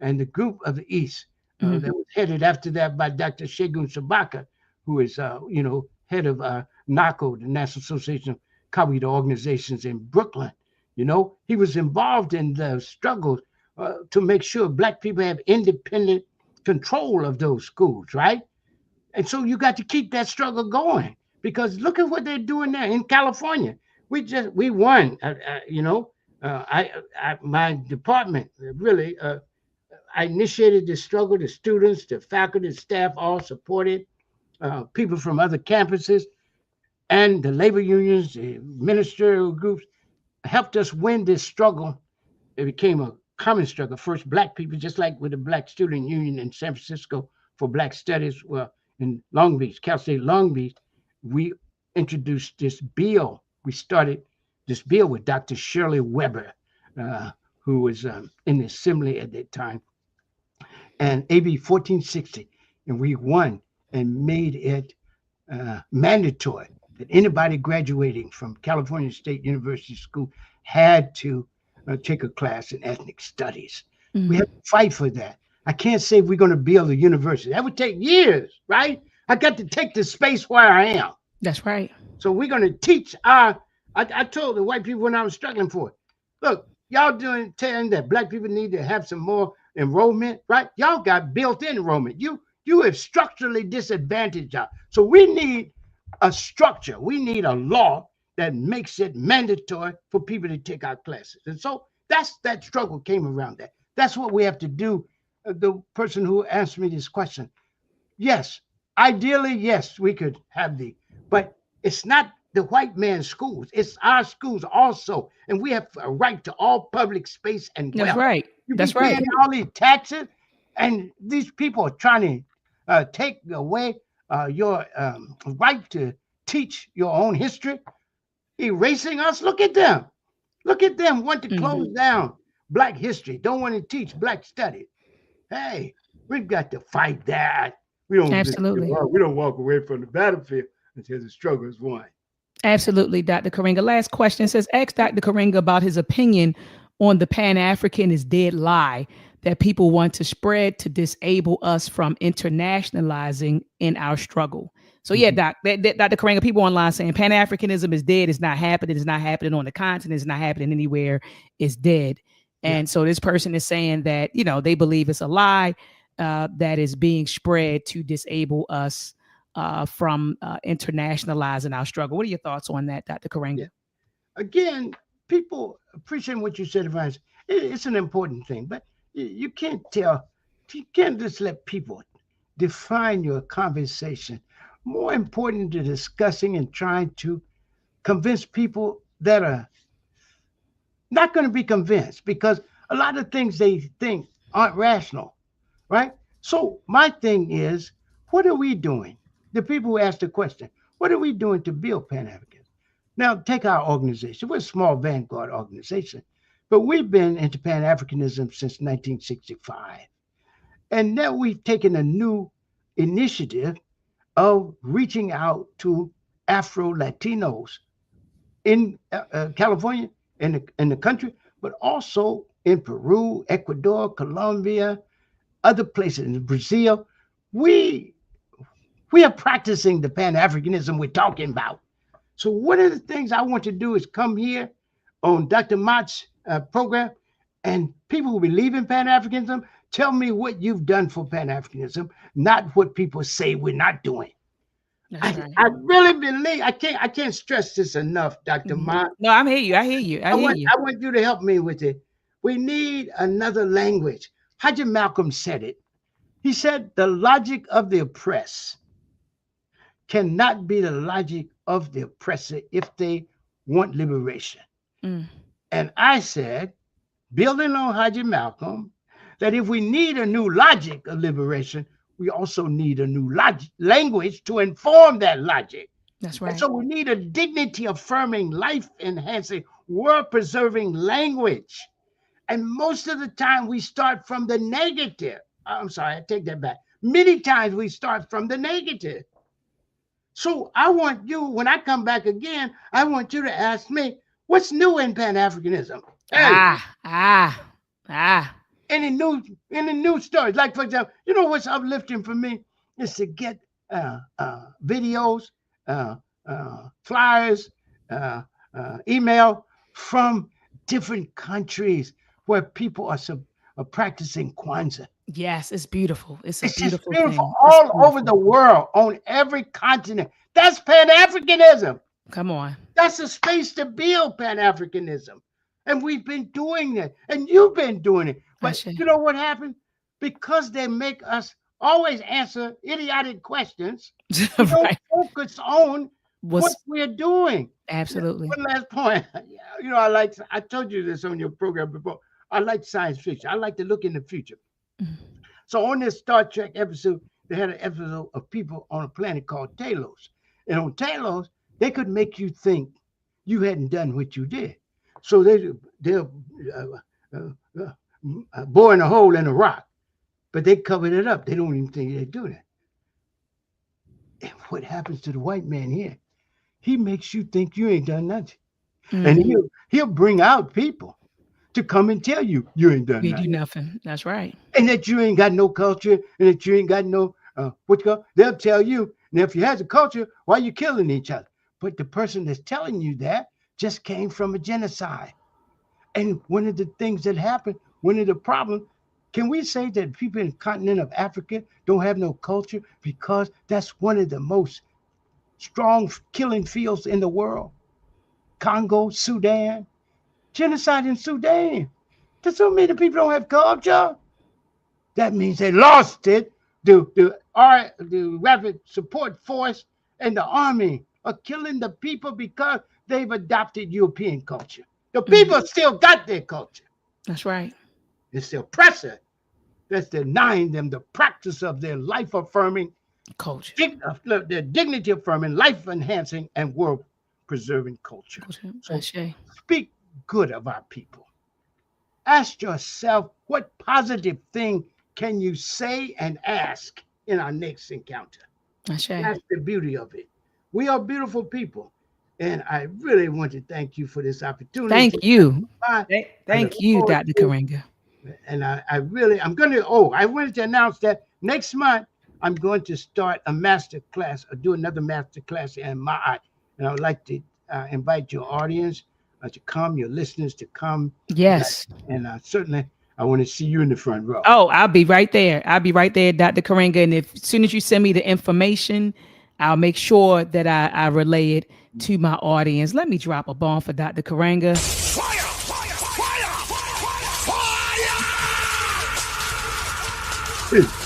and the group of the East that was headed after that by Dr. Shegun Shabaka, who is, head of NACO, the National Association of Kawida Organizations in Brooklyn. He was involved in the struggle to make sure black people have independent control of those schools, right? And so you got to keep that struggle going, because look at what they're doing there in California. We won, my department really, I initiated this struggle. The students, the faculty, the staff all supported, people from other campuses, and the labor unions, the ministerial groups helped us win this struggle. It became a common struggle. First, black people, just like with the Black Student Union in San Francisco for Black Studies, well, in Long Beach, Cal State Long Beach, we introduced this bill. We started this bill with Dr. Shirley Weber, who was in the assembly at that time, and AB 1460, and we won and made it mandatory that anybody graduating from California State University School had to take a class in ethnic studies. We have to fight for that. I can't say we're going to build a university. That would take years, right? I got to take the space where I am. That's right. So we're going to teach I told the white people when I was struggling for it, look, y'all telling that black people need to have some more enrollment, right? Y'all got built-in enrollment. You have structurally disadvantaged y'all. So we need a structure. We need a law that makes it mandatory for people to take our classes. And so that struggle came around that. That's what we have to do. The person who asked me this question, yes, ideally, yes, we could have but it's not the white man's schools. It's our schools also. And we have a right to all public space and wealth. That's right. You That's be right. paying all these taxes, and these people are trying to take away your right to teach your own history, erasing us. Look at them. Look at them. Want to close down Black history. Don't want to teach Black studies. Hey, we've got to fight that. We don't Absolutely. we don't walk away from the battlefield until the struggle is won. Absolutely, Dr. Karenga. Last question says, ask Dr. Karenga about his opinion on the Pan-African is dead lie that people want to spread to disable us from internationalizing in our struggle. So yeah, Dr. Karenga, people online saying Pan-Africanism is dead. It's not happening. It's not happening on the continent. It's not happening anywhere. It's dead. And so this person is saying that, they believe it's a lie that is being spread to disable us from internationalizing our struggle. What are your thoughts on that, Dr. Karenga? Yeah. Again, people appreciate what you said, Evans. It's an important thing, but you can't just let people define your conversation. More important to discussing and trying to convince people that are not going to be convinced, because a lot of things they think aren't rational, right? So my thing is, what are we doing? The people who asked the question, what are we doing to build Pan-Africanism? Now, take our organization. We're a small vanguard organization, but we've been into Pan-Africanism since 1965. And now we've taken a new initiative of reaching out to Afro-Latinos in California, in the country, but also in Peru, Ecuador, Colombia, other places, in Brazil. We are practicing the Pan-Africanism we're talking about. So one of the things I want to do is come here on Dr. Mott's program, and people who believe in Pan-Africanism, tell me what you've done for Pan-Africanism, not what people say we're not doing. I really believe, I can't stress this enough, Dr. Mott. No, I hear you. I want you to help me with it. We need another language. Haji Malcolm said it. He said, the logic of the oppressed cannot be the logic of the oppressor if they want liberation. And I said, building on Haji Malcolm, that if we need a new logic of liberation, we also need a new language to inform that logic. That's right. And so we need a dignity-affirming, life-enhancing, world-preserving language. And most of the time we start from the negative. I'm sorry, I take that back. Many times we start from the negative. So I want you, when I come back again, I want you to ask me, what's new in Pan-Africanism? Hey, Any new stories? Like, for example, what's uplifting for me is to get videos, flyers, email from different countries where people are practicing Kwanzaa. Yes, it's beautiful. It's beautiful thing. All over the world, on every continent. That's Pan-Africanism. Come on. That's a space to build Pan-Africanism. And we've been doing that. And you've been doing it. But you know what happened? Because they make us always answer idiotic questions, we don't focus on what we're doing. Absolutely. One last point. I told you this on your program before. I like science fiction. I like to look in the future. So on this Star Trek episode, they had an episode of people on a planet called Talos. And on Talos, they could make you think you hadn't done what you did. So they're boring a hole in a rock, but they covered it up. They don't even think they do that. And what happens to the white man here? He makes you think you ain't done nothing. And he'll bring out people to come and tell you you ain't done You do nothing. nothing. That's right. And that you ain't got no culture, and that you ain't got no what you call. They'll tell you, and if you had a culture, why you killing each other? But the person that's telling you that just came from a genocide. And one of the things that happened, one of the problems, can we say that people in the continent of Africa don't have no culture because that's one of the most strong killing fields in the world? Congo, Sudan, genocide in Sudan. Does so many people don't have culture? That means they lost it. The rapid support force and the army are killing the people because they've adopted European culture. The people still got their culture. That's right. It's the oppressor that's denying them the practice of their life affirming Culture. Their dignity affirming, life enhancing, and world preserving culture. So speak good of our people. Ask yourself, what positive thing can you say and ask in our next encounter? That's the beauty of it. We are beautiful people. And I really want to thank you for this opportunity. Thank you. Thank you, Dr. Karenga. And I wanted to announce that next month, I'm going to start a master class or do another master class in Ma'at. And I would like to invite your audience to come, your listeners to come. Yes. And certainly, I want to see you in the front row. Oh, I'll be right there. I'll be right there, Dr. Karenga. And as soon as you send me the information, I'll make sure that I relay it to my audience. Let me drop a bomb for Dr. Karenga. Fire! Fire! Fire! Fire! Fire!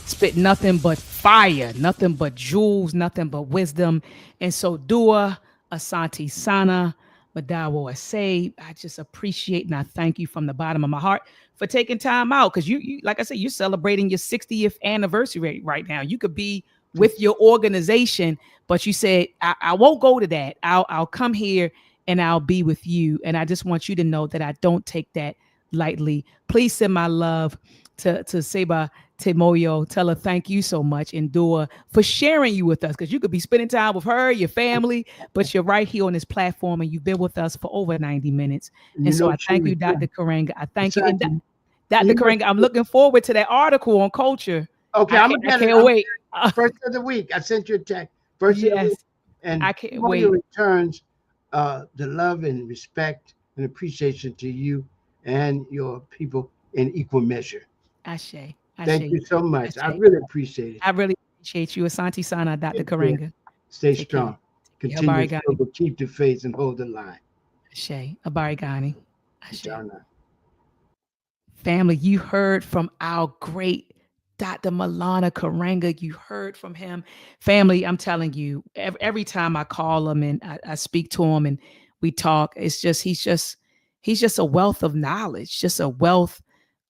Spit nothing but fire, nothing but jewels, nothing but wisdom. And so Dua, Asante Sana, Madawo Ase, I just appreciate and I thank you from the bottom of my heart for taking time out. Because you, like I said, you're celebrating your 60th anniversary right now. You could be with your organization, but you said, I won't go to that. I'll come here and I'll be with you. And I just want you to know that I don't take that lightly. Please send my love to Seba Temoyo. Tell her thank you so much, and Dua, for sharing you with us, because you could be spending time with her, your family, but you're right here on this platform and you've been with us for over 90 minutes. And so I thank you, Dr. Karenga. I thank you. And Dr. Karenga, I'm looking forward to that article on culture. Okay, I can't wait. First of the week, I sent you a text. First of the week. And I can't wait. Returns the love and respect and appreciation to you and your people in equal measure. Ashe. Thank you so much. I really appreciate it. I really appreciate you. Asante Sana, Dr. Karenga. Stay strong. Continue to keep the faith and hold the line. Ashe. Abarigani. Ashe. Family, you heard from our great Dr. Maulana Karenga. You heard from him. Family, I'm telling you, every time I call him and I speak to him and we talk, it's just, he's just a wealth of knowledge, just a wealth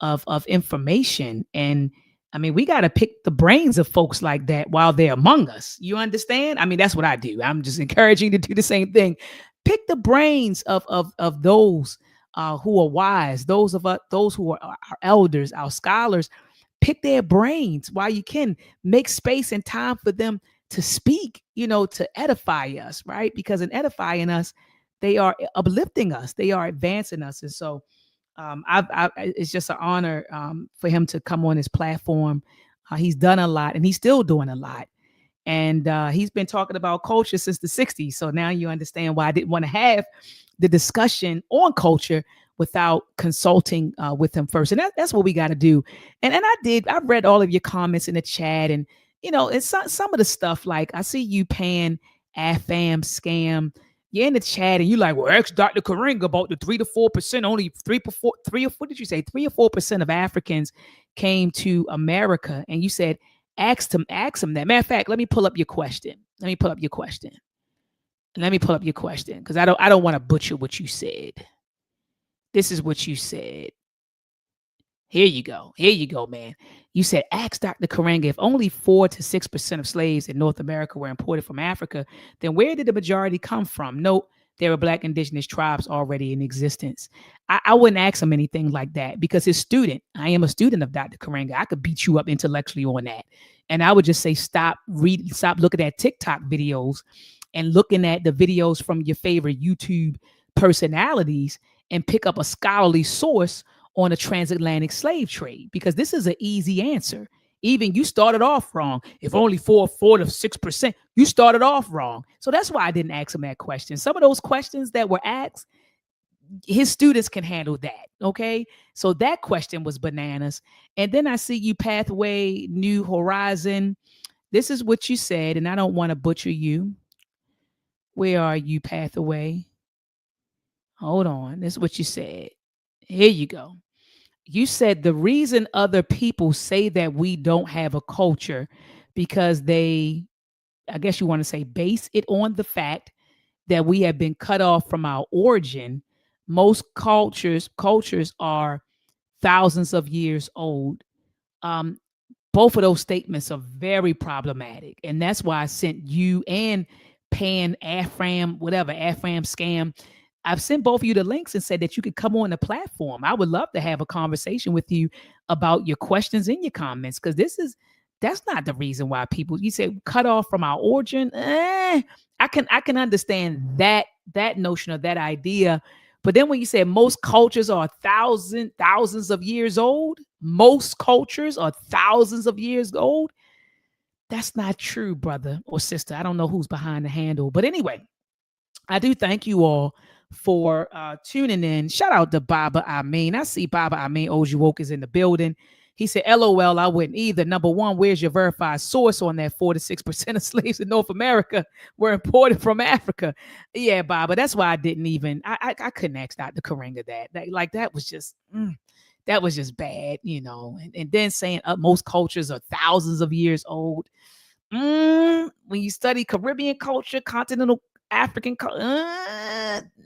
of information. And I mean, we got to pick the brains of folks like that while they're among us. You understand? I mean, that's what I do. I'm just encouraging you to do the same thing. Pick the brains of those who are wise, those who are our elders, our scholars. Pick their brains while you can. Make space and time for them to speak, to edify us, right? Because in edifying us, they are uplifting us. They are advancing us. And so it's just an honor for him to come on this platform. He's done a lot and he's still doing a lot. And he's been talking about culture since the 60s. So now you understand why I didn't want to have the discussion on culture without consulting with him first. And that's what we got to do. And I read all of your comments in the chat. And, it's some of the stuff, like I see you paying AFAM scam. You're in the chat and you're like, well, ask Dr. Karenga about the 3 to 4%, only 3 or 4 or 4% of Africans came to America. And you said, ask him that. Matter of fact, let me pull up your question. Because I don't want to butcher what you said. This is what you said. Here you go, man. You said, ask Dr. Karenga, if only 4 to 6% of slaves in North America were imported from Africa, then where did the majority come from? Note, there were Black indigenous tribes already in existence. I wouldn't ask him anything like that because I am a student of Dr. Karenga. I could beat you up intellectually on that. And I would just say, stop looking at TikTok videos and looking at the videos from your favorite YouTube personalities and pick up a scholarly source on a transatlantic slave trade? Because this is an easy answer. Even you started off wrong. If only 4 to 6%, you started off wrong. So that's why I didn't ask him that question. Some of those questions that were asked, his students can handle that. Okay. So that question was bananas. And then I see you, Pathway New Horizon. This is what you said, and I don't want to butcher you. Where are you, Pathway? Hold on. This is what you said. Here you go. You said the reason other people say that we don't have a culture because they, I guess you want to say, base it on the fact that we have been cut off from our origin. Most cultures are thousands of years old. Both of those statements are very problematic. And that's why I sent you and Pan, Afram, whatever, Afram Scam, I've sent both of you the links and said that you could come on the platform. I would love to have a conversation with you about your questions and your comments, because that's not the reason why people, you say cut off from our origin. I can understand that notion of that idea. But then when you say most cultures are thousands of years old, most cultures are thousands of years old. That's not true, brother or sister. I don't know who's behind the handle. But anyway, I do thank you all for tuning in. Shout out to Baba Amin. I see Baba Amin Ojuwoke is in the building. He said, LOL, I wouldn't either. Number one, where's your verified source on that 4 to 6% of slaves in North America were imported from Africa? Yeah, Baba, that's why I didn't even, I couldn't ask Dr. Karenga that. That was just bad, you know. And then saying most cultures are thousands of years old. When you study Caribbean culture, continental African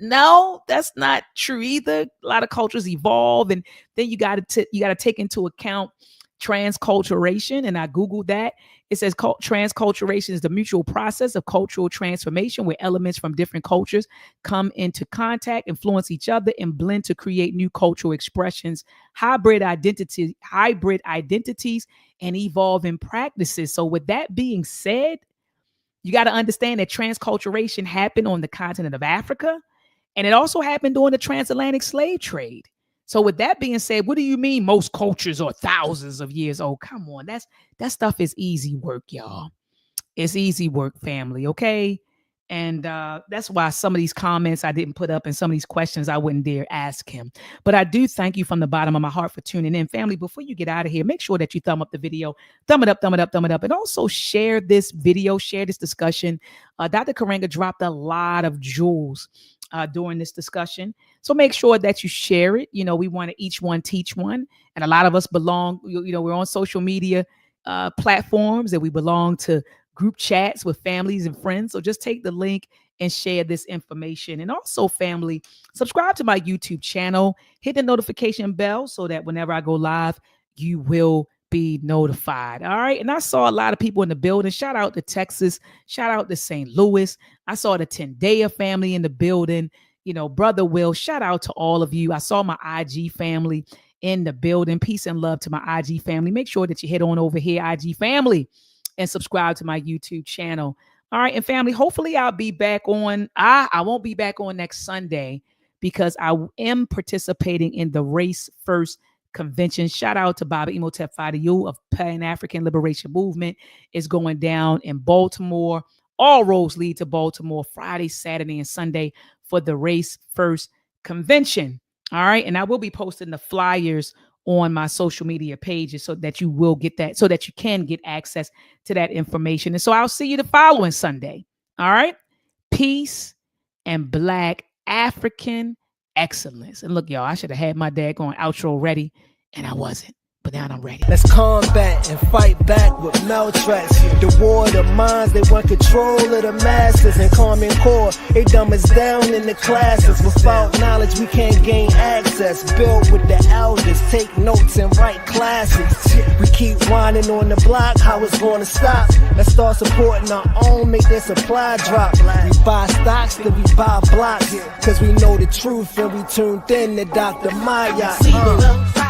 no, that's not true either. A lot of cultures evolve, and then you got to take into account transculturation. And I googled that. It says transculturation is the mutual process of cultural transformation where elements from different cultures come into contact, influence each other, and blend to create new cultural expressions, hybrid identities, and evolving practices. So with that being said, you got to understand that transculturation happened on the continent of Africa, and it also happened during the transatlantic slave trade. So with that being said, what do you mean most cultures are thousands of years old? Come on, that stuff is easy work, y'all. It's easy work, family, okay? And that's why some of these comments I didn't put up and some of these questions I wouldn't dare ask him. But I do thank you from the bottom of my heart for tuning in. Family, before you get out of here, make sure that you thumb up the video, thumb it up, and also share this video, share this discussion. Dr. Karenga dropped a lot of jewels during this discussion. So make sure that you share it. You know, we want to each one teach one. And a lot of us belong, we're on social media platforms, and we belong to group chats with families and friends. So just take the link and share this information. And also, family, subscribe to my YouTube channel, hit the notification bell so that whenever I go live, you will be notified. All right. And I saw a lot of people in the building. Shout out to Texas. Shout out to St. Louis. I saw the Tendaya family in the building. You know, Brother Will, shout out to all of you. I saw my IG family in the building. Peace and love to my IG family. Make sure that you head on over here, IG family, and subscribe to my YouTube channel. All right. And family, hopefully I'll be back on. I won't be back on next Sunday because I am participating in the Race First Convention. Shout out to Baba Imhotep Fadiyu of Pan-African Liberation Movement. Is going down in Baltimore. All roads lead to Baltimore Friday, Saturday, and Sunday for the Race First Convention. All right. And I will be posting the flyers on my social media pages so that you will get that, so that you can get access to that information. And so I'll see you the following Sunday. All right. Peace and Black African excellence. And look, y'all, I should have had my daggone outro ready, and I wasn't. But now I'm ready. Let's combat and fight back with maltraction. The war of the minds, they want control of the masses. And Common Core, they dumb us down in the classes. Without knowledge, we can't gain access. Build with the elders, take notes and write classics. We keep whining on the block, how it's gonna stop? Let's start supporting our own, make their supply drop. We buy stocks, then we buy blocks. Cause we know the truth and we tuned in to Dr. Maya.